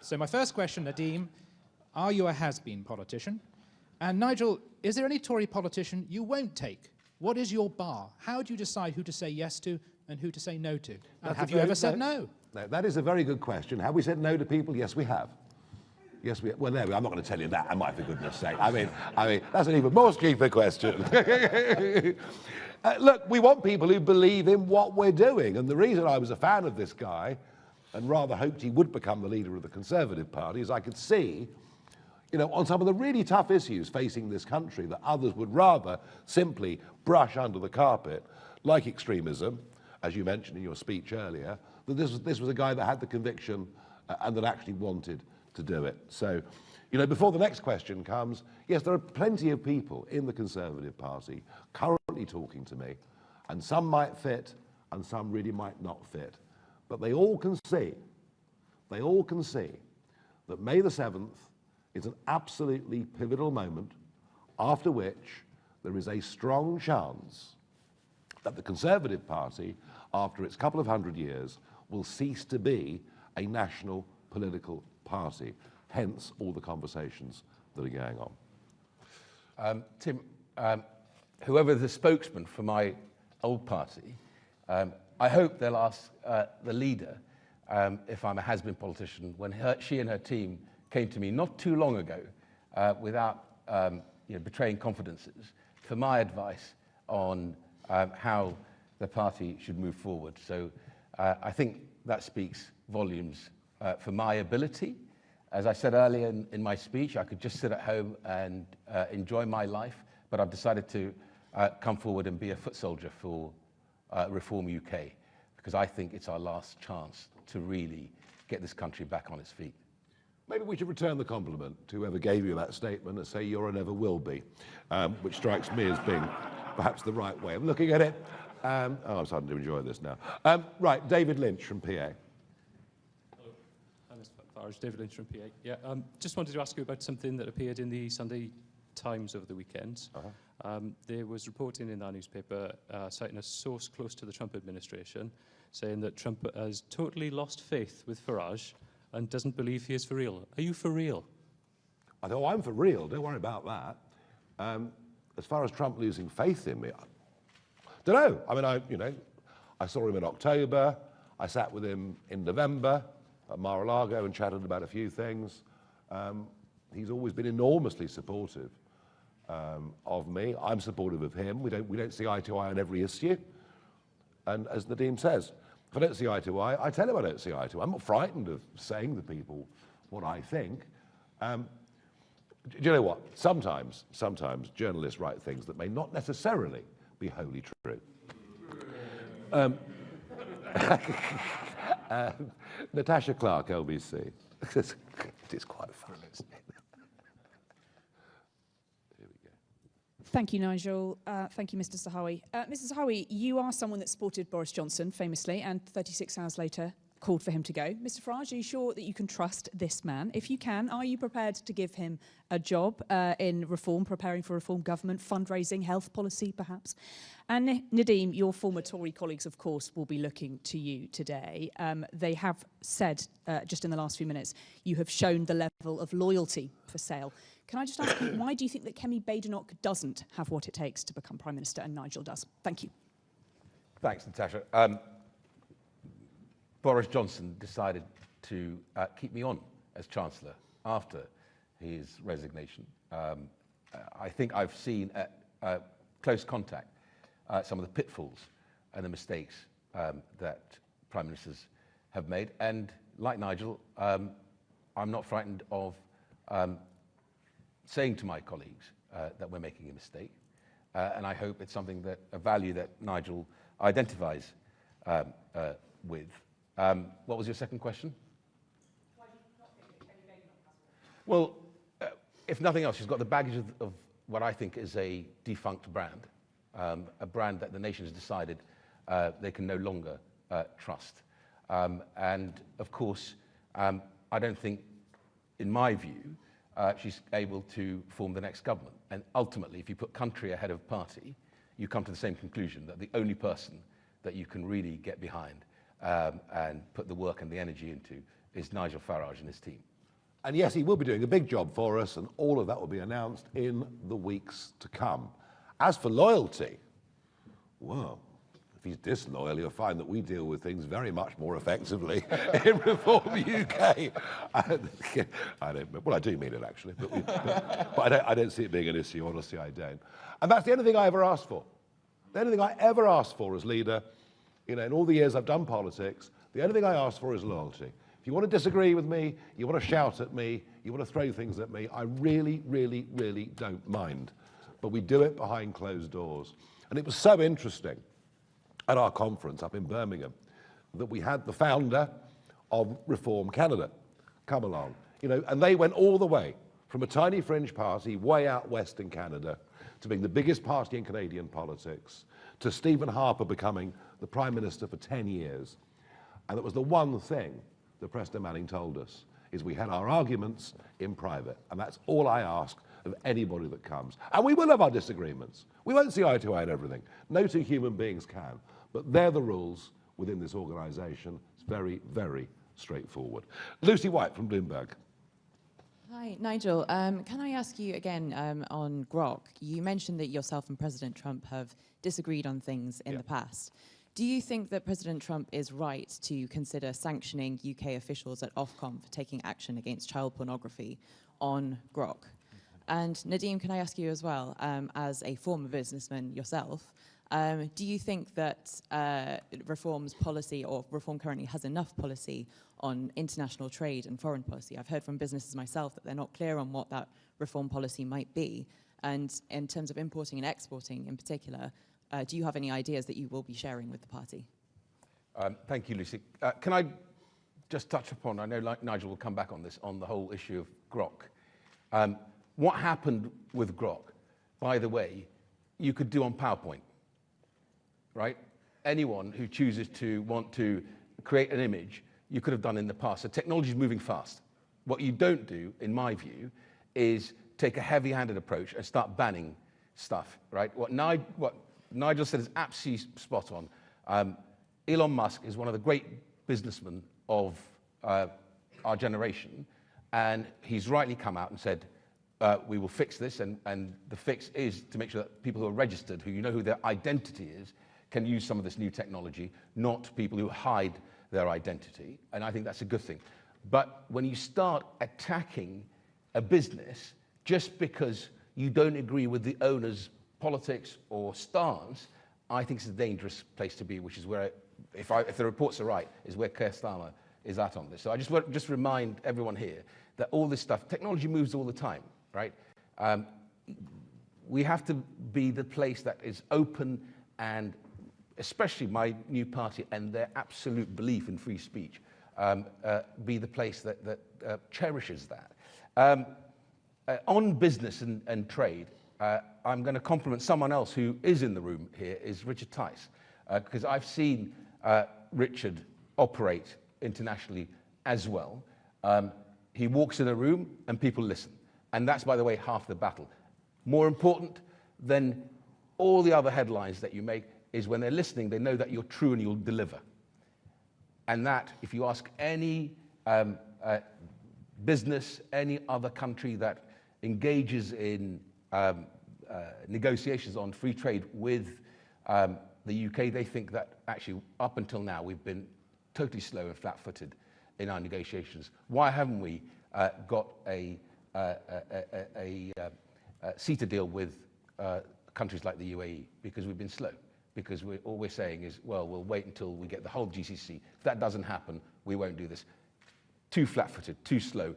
So my first question, Nadhim, are you a has-been politician? And Nigel, is there any Tory politician you won't take? What is your bar? How do you decide who to say yes to and who to say no to? And have you ever said no? No, that is a very good question. Have we said no to people? Yes, we have. Yes, we. Well, no, I'm not going to tell you that, am I? For goodness' sake. I mean, that's an even more stupid question. Look, we want people who believe in what we're doing, and the reason I was a fan of this guy, and rather hoped he would become the leader of the Conservative Party, is I could see, you know, on some of the really tough issues facing this country that others would rather simply brush under the carpet, like extremism, as you mentioned in your speech earlier, that this was a guy that had the conviction and that actually wanted to do it. So, you know, before the next question comes, yes, there are plenty of people in the Conservative Party currently talking to me, and some might fit and some really might not fit. But they all can see that May the 7th is an absolutely pivotal moment, after which there is a strong chance that the Conservative Party, after its couple of hundred years, will cease to be a national political party, hence all the conversations that are going on. Tim, whoever the spokesman for my old party, I hope they'll ask the leader if I'm a has-been politician when she and her team came to me not too long ago without betraying confidences for my advice on how the party should move forward. So I think that speaks volumes for my ability. As I said earlier in my speech, I could just sit at home and enjoy my life, but I've decided to come forward and be a foot soldier for Reform UK, because I think it's our last chance to really get this country back on its feet. Maybe we should return the compliment to whoever gave you that statement and say you're and never will be, which strikes me as being perhaps the right way of looking at it. I'm starting to enjoy this now. Right, David Lynch from PA. Hello. Hi, Mr. Farage, David Lynch from PA. Yeah, just wanted to ask you about something that appeared in the Sunday Times over the weekend. There was reporting in that newspaper citing a source close to the Trump administration saying that Trump has totally lost faith with Farage and doesn't believe he is for real. Are you for real? I thought, oh, I'm for real, don't worry about that. As far as Trump losing faith in me, I don't know. I mean, I saw him in October, I sat with him in November at Mar-a-Lago and chatted about a few things. He's always been enormously supportive of me. I'm supportive of him. We don't see eye to eye on every issue. And as Nadhim says, if I don't see eye to eye, I tell him I don't see eye to eye. I'm not frightened of saying to people what I think. Do you know what? Sometimes journalists write things that may not necessarily be wholly true. Natasha Clark, LBC. It's quite fun, isn't it? Here we go. Thank you, Nigel. Thank you, Mr. Zahawi. Mr. Zahawi, you are someone that supported Boris Johnson famously, and 36 hours later called for him to go. Mr. Farage, are you sure that you can trust this man? If you can, are you prepared to give him a job in reform, preparing for reform government, fundraising, health policy, perhaps? And Nadhim, your former Tory colleagues, of course, will be looking to you today. They have said, just in the last few minutes, you have shown the level of loyalty for sale. Can I just ask you, why do you think that Kemi Badenoch doesn't have what it takes to become Prime Minister and Nigel does? Thank you. Thanks, Natasha. Boris Johnson decided to keep me on as Chancellor after his resignation. I think I've seen at close contact some of the pitfalls and the mistakes that Prime Ministers have made. And like Nigel, I'm not frightened of saying to my colleagues that we're making a mistake. And I hope it's something that, a value that Nigel identifies with. What was your second question? Well, if nothing else, she's got the baggage of what I think is a defunct brand, a brand that the nation has decided they can no longer trust. And of course, I don't think, in my view, she's able to form the next government. And ultimately, if you put country ahead of party, you come to the same conclusion that the only person that you can really get behind and put the work and the energy into is Nigel Farage and his team. And yes, he will be doing a big job for us, and all of that will be announced in the weeks to come. As for loyalty, well, if he's disloyal, you'll find that we deal with things very much more effectively in Reform UK. Well, I do mean it, actually, but I don't see it being an issue, honestly, I don't. And that's the only thing I ever asked for. The only thing I ever asked for as leader, in all the years I've done politics, the only thing I ask for is loyalty. If you want to disagree with me, you want to shout at me, you want to throw things at me, I really, really, really don't mind. But we do it behind closed doors. And it was so interesting at our conference up in Birmingham that we had the founder of Reform Canada come along, and they went all the way from a tiny fringe party way out west in Canada to being the biggest party in Canadian politics, to Stephen Harper becoming the Prime Minister for 10 years. And it was the one thing that Preston Manning told us, is we had our arguments in private. And that's all I ask of anybody that comes. And we will have our disagreements. We won't see eye to eye on everything. No two human beings can. But they're the rules within this organisation. It's very, very straightforward. Lucy White from Bloomberg. Hi, Nigel. Can I ask you again on Grok? You mentioned that yourself and President Trump have disagreed on things in the past. Do you think that President Trump is right to consider sanctioning UK officials at Ofcom for taking action against child pornography on Grok? And Nadhim, can I ask you as well, as a former businessman yourself, do you think that Reform's policy, or Reform currently has enough policy on international trade and foreign policy? I've heard from businesses myself that they're not clear on what that Reform policy might be. And in terms of importing and exporting in particular, do you have any ideas that you will be sharing with the party? Thank you, Lucy. Can I just touch upon, I know Nigel will come back on this, on the whole issue of Grok. What happened with Grok, by the way, you could do on PowerPoint, right? Anyone who chooses to want to create an image, you could have done in the past. So technology is moving fast. What you don't do, in my view, is take a heavy-handed approach and start banning stuff, right? What Nigel said is absolutely spot on. Elon Musk is one of the great businessmen of our generation, and he's rightly come out and said, we will fix this, and the fix is to make sure that people who are registered, who you know who their identity is, can use some of this new technology, not people who hide their identity, and I think that's a good thing. But when you start attacking a business just because you don't agree with the owner's politics or stance, I think it's a dangerous place to be, which is where, if the reports are right, is where Keir Starmer is at on this. So I just want to remind everyone here that all this stuff, technology moves all the time, right? We have to be the place that is open, and especially my new party and their absolute belief in free speech, be the place that cherishes that. On business and trade, I'm going to compliment someone else who is in the room here, is Richard Tice, because I've seen Richard operate internationally as well. He walks in a room and people listen. And that's, by the way, half the battle. More important than all the other headlines that you make is when they're listening, they know that you're true and you'll deliver. And that, if you ask any business, any other country that engages in negotiations on free trade with the UK, they think that actually up until now we've been totally slow and flat-footed in our negotiations. Why haven't we got a CETA deal with countries like the UAE? Because we've been slow. Because all we're saying is, well, we'll wait until we get the whole GCC. If that doesn't happen, we won't do this. Too flat-footed, too slow.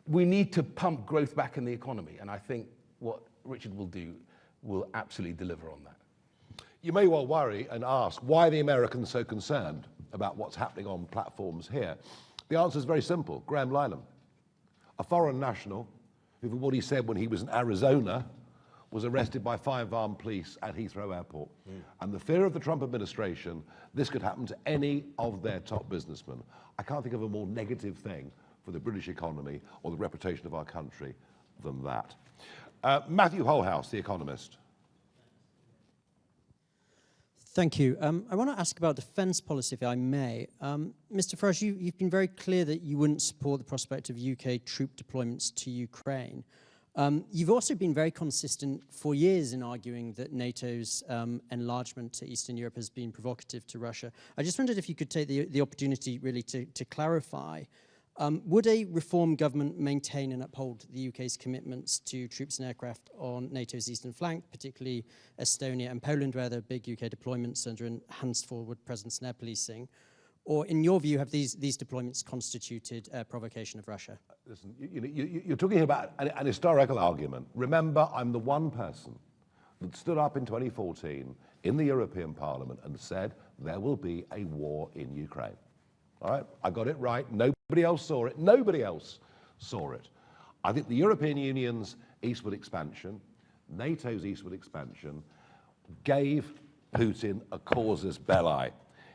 We need to pump growth back in the economy, and I think what Richard will do will absolutely deliver on that. You may well worry and ask, why are the Americans so concerned about what's happening on platforms here? The answer is very simple. Graham Linehan, a foreign national who, for what he said when he was in Arizona, was arrested by 5 armed police at Heathrow Airport. And the fear of the Trump administration, this could happen to any of their top businessmen. I can't think of a more negative thing for the British economy or the reputation of our country than that. Matthew Holhouse, The Economist. Thank you. I want to ask about defence policy, if I may. Mr. Farage, you've been very clear that you wouldn't support the prospect of UK troop deployments to Ukraine. You've also been very consistent for years in arguing that NATO's enlargement to Eastern Europe has been provocative to Russia. I just wondered if you could take the opportunity really to clarify. Would a reform government maintain and uphold the UK's commitments to troops and aircraft on NATO's eastern flank, particularly Estonia and Poland, where there are big UK deployments under enhanced forward presence and air policing? Or, in your view, have these deployments constituted provocation of Russia? Listen, you're talking about an historical argument. Remember, I'm the one person that stood up in 2014 in the European Parliament and said there will be a war in Ukraine. All right? I got it right. Nobody else saw it. Nobody else saw it. I think the European Union's eastward expansion, NATO's eastward expansion, gave Putin a casus belli.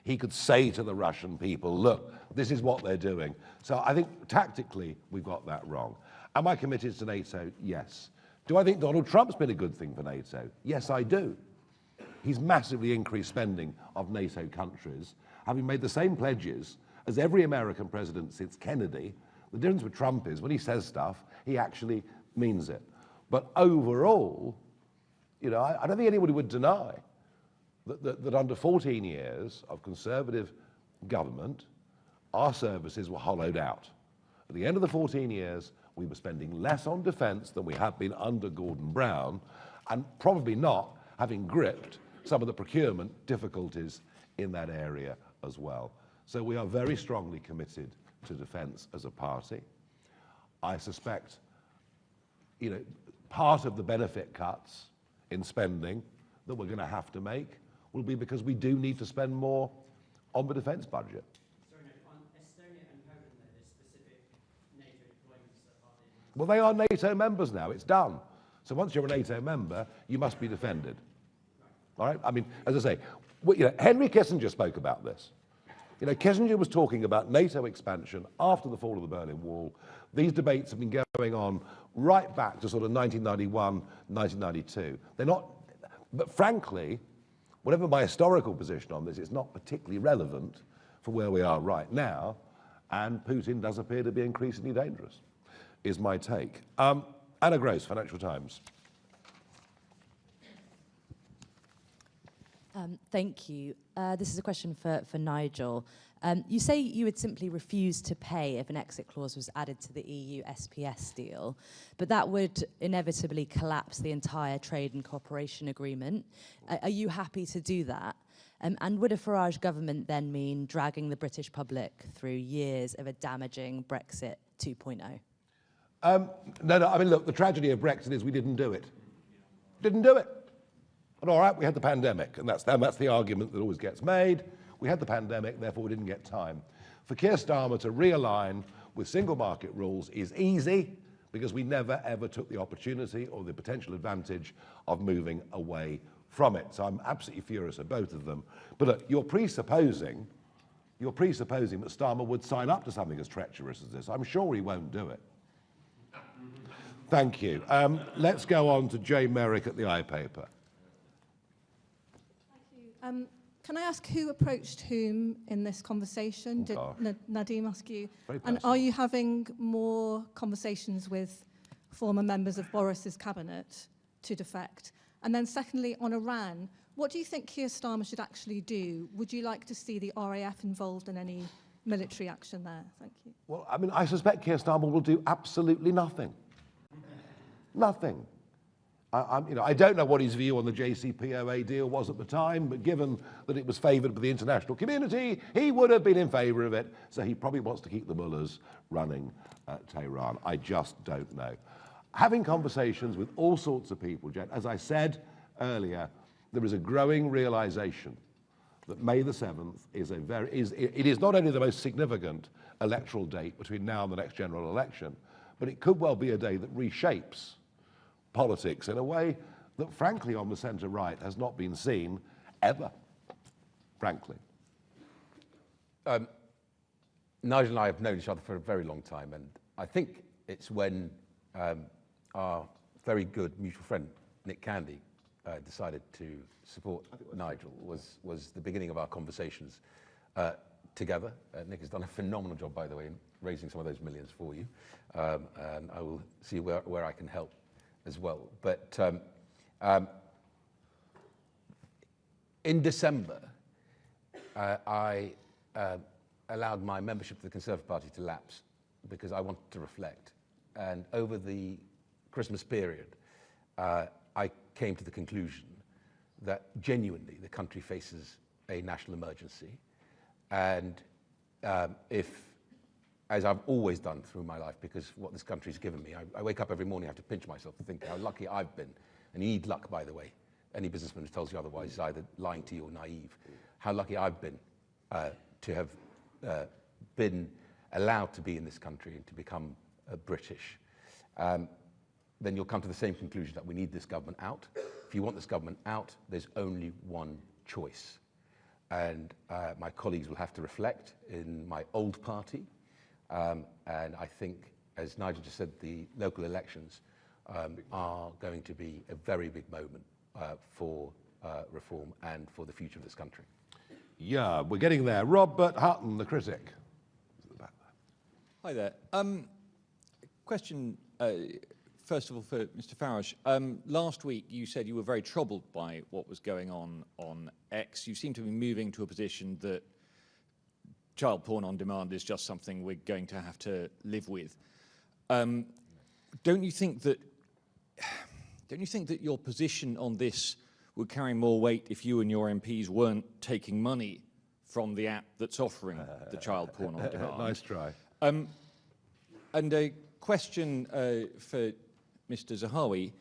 He could say to the Russian people, look, this is what they're doing. So I think tactically we've got that wrong. Am I committed to NATO? Yes. Do I think Donald Trump's been a good thing for NATO? Yes, I do. He's massively increased spending of NATO countries, having made the same pledges as every American president since Kennedy. The difference with Trump is when he says stuff, he actually means it. But overall, you know, I don't think anybody would deny that under 14 years of Conservative government, our services were hollowed out. At the end of the 14 years, we were spending less on defence than we had been under Gordon Brown, and probably not having gripped some of the procurement difficulties in that area as well. So we are very strongly committed to defence as a party. I suspect, you know, part of the benefit cuts in spending that we're going to have to make will be because we do need to spend more on the defence budget. Sorry, no, on Estonia and Poland, there's specific NATO deployments that are in. Well, they are NATO members now. It's done. So once you're a NATO member, you must be defended. All right? I mean, as I say, you know, Henry Kissinger spoke about this. You know, Kissinger was talking about NATO expansion after the fall of the Berlin Wall. These debates have been going on right back to sort of 1991, 1992. They're not, but frankly, whatever my historical position on this, it's not particularly relevant for where we are right now, and Putin does appear to be increasingly dangerous. is my take. Anna Gross, Financial Times. Thank you. This is a question for Nigel. You say you would simply refuse to pay if an exit clause was added to the EU SPS deal, but that would inevitably collapse the entire trade and cooperation agreement. Are you happy to do that? And would a Farage government then mean dragging the British public through years of a damaging Brexit 2.0? No, I mean, look, the tragedy of Brexit is we didn't do it. Didn't do it. And all right, we had the pandemic, and that's the argument that always gets made. We had the pandemic, therefore we didn't get time. For Keir Starmer to realign with single market rules is easy because we never ever took the opportunity or the potential advantage of moving away from it. So I'm absolutely furious at both of them. But look, you're presupposing that Starmer would sign up to something as treacherous as this. I'm sure he won't do it. Thank you. Let's go on to Jay Merrick at the iPaper. Can I ask who approached whom in this conversation? Did Nadhim ask you? And are you having more conversations with former members of Boris's cabinet to defect? And then secondly, on Iran, what do you think Keir Starmer should actually do? Would you like to see the RAF involved in any military action there? Thank you. Well, I mean, I suspect Keir Starmer will do absolutely nothing. Nothing. I don't know what his view on the JCPOA deal was at the time, but given that it was favoured by the international community, he would have been in favour of it. So he probably wants to keep the mullahs running Tehran. I just don't know. Having conversations with all sorts of people, Jen, as I said earlier, there is a growing realisation that May the 7th is it is not only the most significant electoral date between now and the next general election, but it could well be a day that reshapes politics in a way that, frankly, on the centre-right has not been seen ever, frankly. Nigel and I have known each other for a very long time, and I think it's when our very good mutual friend, Nick Candy, decided to support Nigel was the beginning of our conversations together. Nick has done a phenomenal job, by the way, in raising some of those millions for you, and I will see where I can help as well. But in December, I allowed my membership of the Conservative Party to lapse because I wanted to reflect. And over the Christmas period, I came to the conclusion that genuinely the country faces a national emergency. And if, as I've always done through my life, because what this country's given me, I wake up every morning, I have to pinch myself and think how lucky I've been. And you need luck, by the way. Any businessman who tells you otherwise is either lying to you or naive. How lucky I've been to have been allowed to be in this country and to become British. Then you'll come to the same conclusion that we need this government out. If you want this government out, there's only one choice. And my colleagues will have to reflect in my old party. And I think, as Nigel just said, the local elections are going to be a very big moment for reform and for the future of this country. Yeah, we're getting there. Robert Hutton, the critic. Hi there. Question, first of all, for Mr. Farage. Last week, you said you were very troubled by what was going on X. You seem to be moving to a position that child porn on demand is just something we're going to have to live with. Don't you think that your position on this would carry more weight if you and your MPs weren't taking money from the app that's offering the child porn on demand? Nice try. And a question for Mr. Zahawi.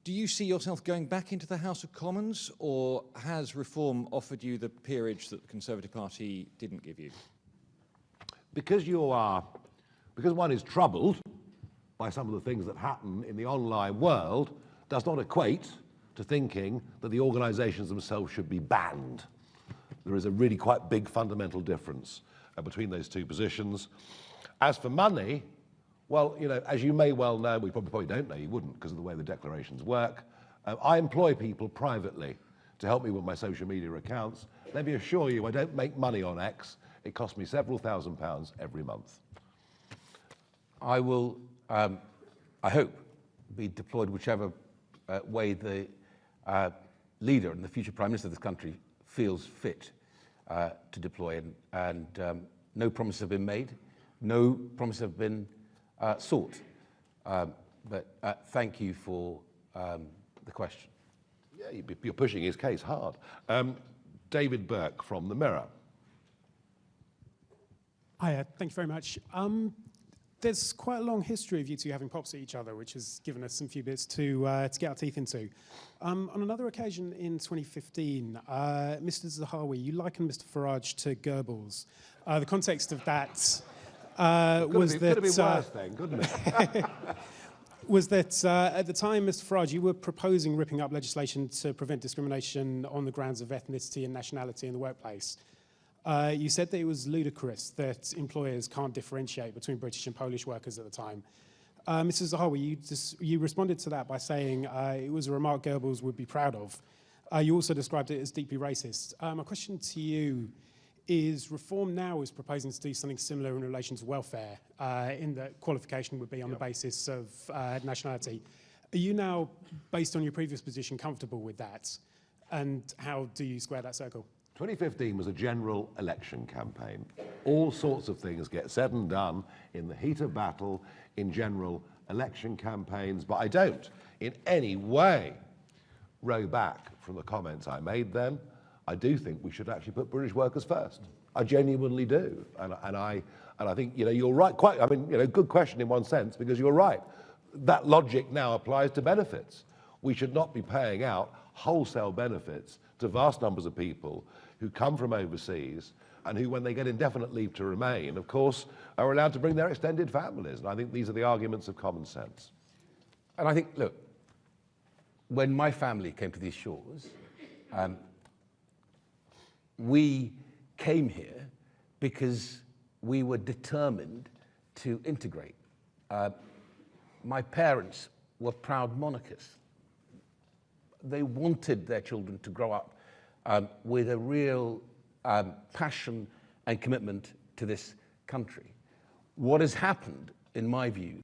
Do you see yourself going back into the House of Commons, or has reform offered you the peerage that the Conservative Party didn't give you? Because one is troubled by some of the things that happen in the online world, does not equate to thinking that the organisations themselves should be banned. There is a really quite big fundamental difference between those two positions. As for money, well, you know, as you may well know, we probably don't know, you wouldn't because of the way the declarations work. I employ people privately to help me with my social media accounts. Let me assure you, I don't make money on X. It costs me several £1,000s every month. I will, I hope, be deployed whichever way the leader and the future Prime Minister of this country feels fit to deploy. And no promises have been made, no promises have been sought. But thank you for the question. Yeah, you're pushing his case hard. David Burke from The Mirror. Hi, thank you very much. There's quite a long history of you two having pops at each other, which has given us some few bits to get our teeth into. On another occasion in 2015, Mr. Zahawi, you likened Mr. Farage to Goebbels. The context of that was that... Could have been worse then, couldn't it? Was that at the time, Mr. Farage, you were proposing ripping up legislation to prevent discrimination on the grounds of ethnicity and nationality in the workplace. You said that it was ludicrous that employers can't differentiate between British and Polish workers at the time. Mr. Zahawi, you responded to that by saying it was a remark Goebbels would be proud of. You also described it as deeply racist. My question to you is, Reform now is proposing to do something similar in relation to welfare, in that qualification would be on the basis of nationality. Are you now, based on your previous position, comfortable with that? And how do you square that circle? 2015 was a general election campaign. All sorts of things get said and done in the heat of battle in general election campaigns, but I don't in any way row back from the comments I made then. I do think we should actually put British workers first. I genuinely do, and I think you're right. Good question in one sense, because you're right. That logic now applies to benefits. We should not be paying out wholesale benefits to vast numbers of people who come from overseas and who, when they get indefinite leave to remain, of course, are allowed to bring their extended families. And I think these are the arguments of common sense. And I think, look, when my family came to these shores, we came here because we were determined to integrate. My parents were proud monarchists. They wanted their children to grow up with a real passion and commitment to this country. What has happened, in my view,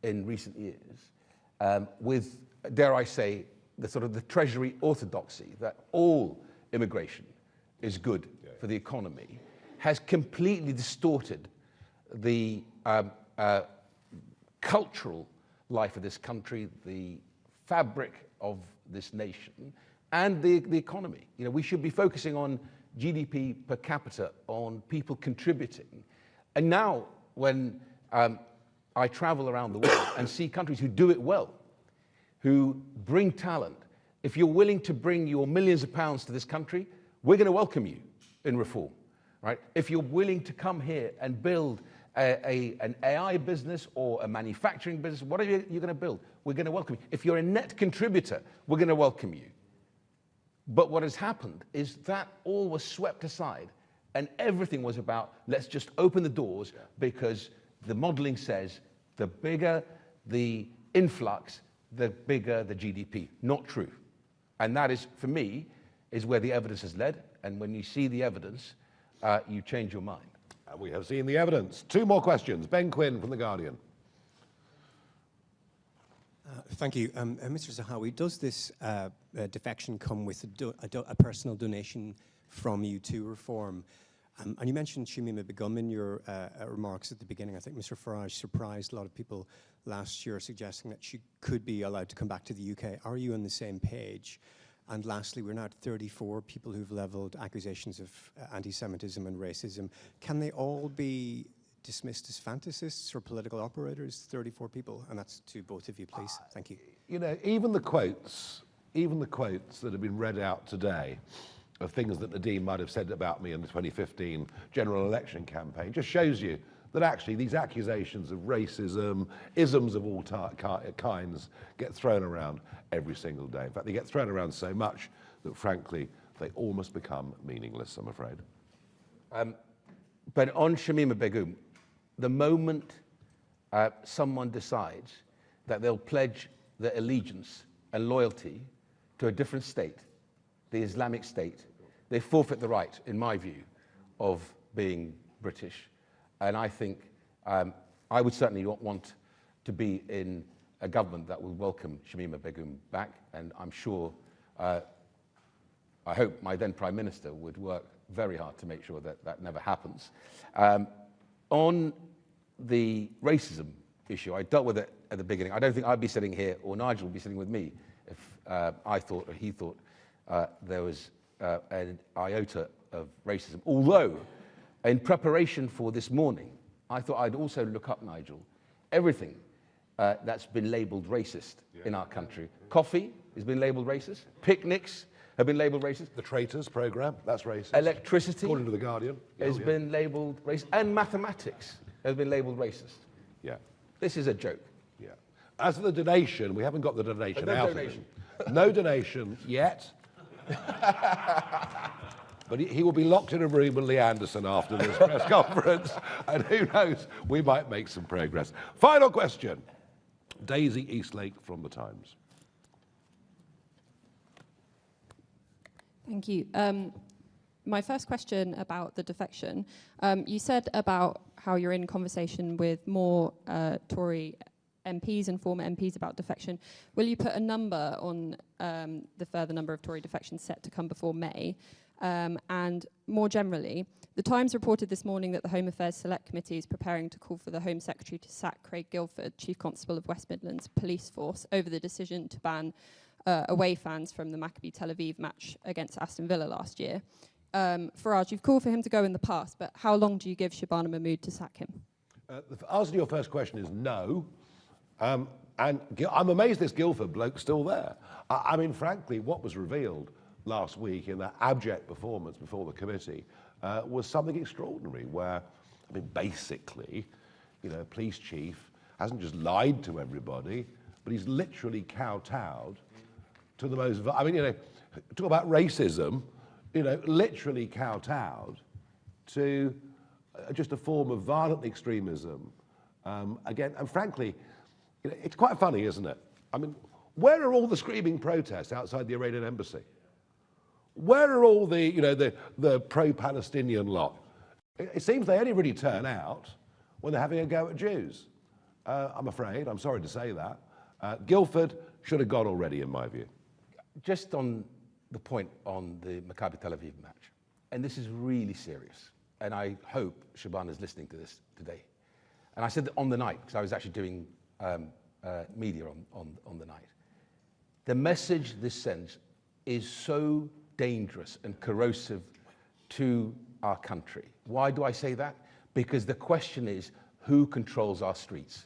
in recent years, with, dare I say, the sort of the Treasury orthodoxy that all immigration is good for the economy, has completely distorted the cultural life of this country, the fabric of this nation, and the economy. We should be focusing on GDP per capita, on people contributing. And now, when I travel around the world and see countries who do it well, who bring talent, if you're willing to bring your millions of pounds to this country, we're going to welcome you in reform, right? If you're willing to come here and build an AI business or a manufacturing business, whatever you're going to build, we're going to welcome you. If you're a net contributor, we're going to welcome you. But what has happened is that all was swept aside, and everything was about, let's just open the doors because the modeling says the bigger the influx, the bigger the GDP. Not true. And that is, for me, is where the evidence has led. And when you see the evidence, you change your mind. And we have seen the evidence. Two more questions. Ben Quinn from The Guardian. Thank you. Mr. Zahawi, does this defection come with a personal donation from you to Reform? And you mentioned Shamima Begum in your remarks at the beginning. I think Mr. Farage surprised a lot of people last year, suggesting that she could be allowed to come back to the UK. Are you on the same page? And lastly, we're now at 34 people who've levelled accusations of anti-Semitism and racism. Can they all be dismissed as fantasists or political operators? 34 people, and that's to both of you, please. Thank you. Even the quotes that have been read out today of things that Nadhim might have said about me in the 2015 general election campaign just shows you that actually these accusations of racism, isms of all kinds, get thrown around every single day. In fact, they get thrown around so much that, frankly, they almost become meaningless, I'm afraid. But on Shamima Begum, the moment someone decides that they'll pledge their allegiance and loyalty to a different state, the Islamic State, they forfeit the right, in my view, of being British. And I think I would certainly not want to be in a government that will welcome Shamima Begum back, and I'm sure, I hope my then Prime Minister would work very hard to make sure that that never happens. On the racism issue, I dealt with it at the beginning. I don't think I'd be sitting here, or Nigel would be sitting with me, if I thought or he thought there was an iota of racism. Although, in preparation for this morning, I thought I'd also look up, Nigel, everything that's been labelled racist in our country. Coffee has been labelled racist. Picnics have been labelled racist. The Traitors programme, that's racist. Electricity, according to The Guardian, has been labelled racist. And mathematics has been labelled racist. Yeah. This is a joke. Yeah. As for the donation, we haven't got the donation No out donation. of him. No donation yet. But he will be locked in a room with Lee Anderson after this press conference, and who knows, we might make some progress. Final question. Daisy Eastlake from The Times. Thank you. My first question about the defection. You said about how you're in conversation with more Tory MPs and former MPs about defection. Will you put a number on the further number of Tory defections set to come before May? And more generally, The Times reported this morning that the Home Affairs Select Committee is preparing to call for the Home Secretary to sack Craig Guildford, Chief Constable of West Midlands Police Force, over the decision to ban away fans from the Maccabi Tel Aviv match against Aston Villa last year. Farage, you've called for him to go in the past, but how long do you give Shabana Mahmood to sack him? The answer to your first question is no. And I'm amazed this Guildford bloke's still there. I mean, frankly, what was revealed last week in that abject performance before the committee was something extraordinary, where, I mean, basically, you know, police chief hasn't just lied to everybody, but he's literally kowtowed to the most, I mean, you know, talk about racism, you know, literally kowtowed to just a form of violent extremism. Again, and frankly, you know, it's quite funny, isn't it? I mean, where are all the screaming protests outside the Iranian embassy? Where are all the, you know, the pro-Palestinian lot? It seems they only really turn out when they're having a go at Jews. I'm afraid, I'm sorry to say that. Guildford should have gone already, in my view. Just on the point on the Maccabi Tel Aviv match, and this is really serious, and I hope Shabana is listening to this today. And I said that on the night, because I was actually doing media on the night. The message this sends is so dangerous and corrosive to our country. Why do I say that? Because the question is, who controls our streets?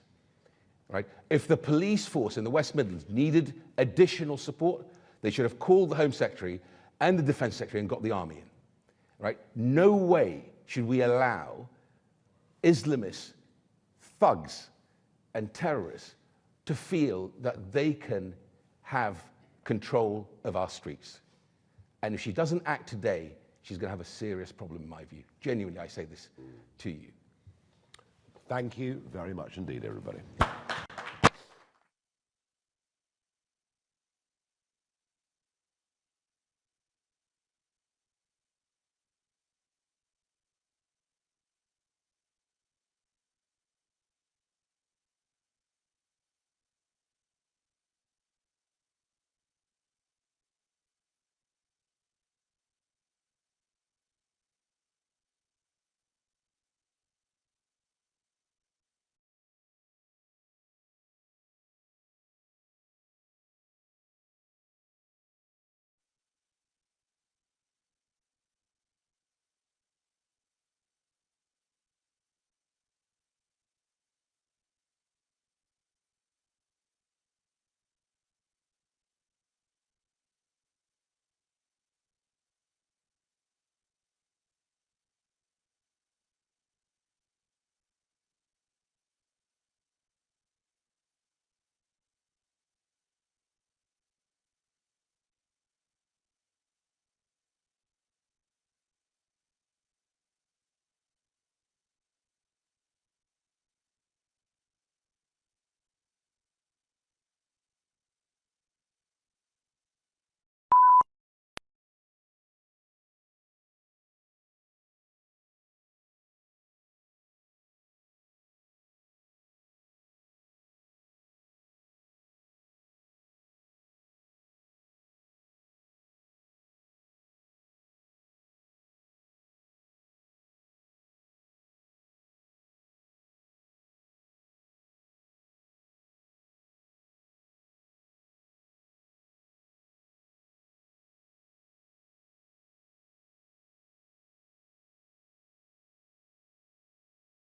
Right? If the police force in the West Midlands needed additional support, they should have called the Home Secretary and the Defence Secretary and got the army in. Right? No way should we allow Islamists, thugs, and terrorists to feel that they can have control of our streets. And if she doesn't act today, she's going to have a serious problem, in my view. Genuinely, I say this to you. Thank you very much indeed, everybody.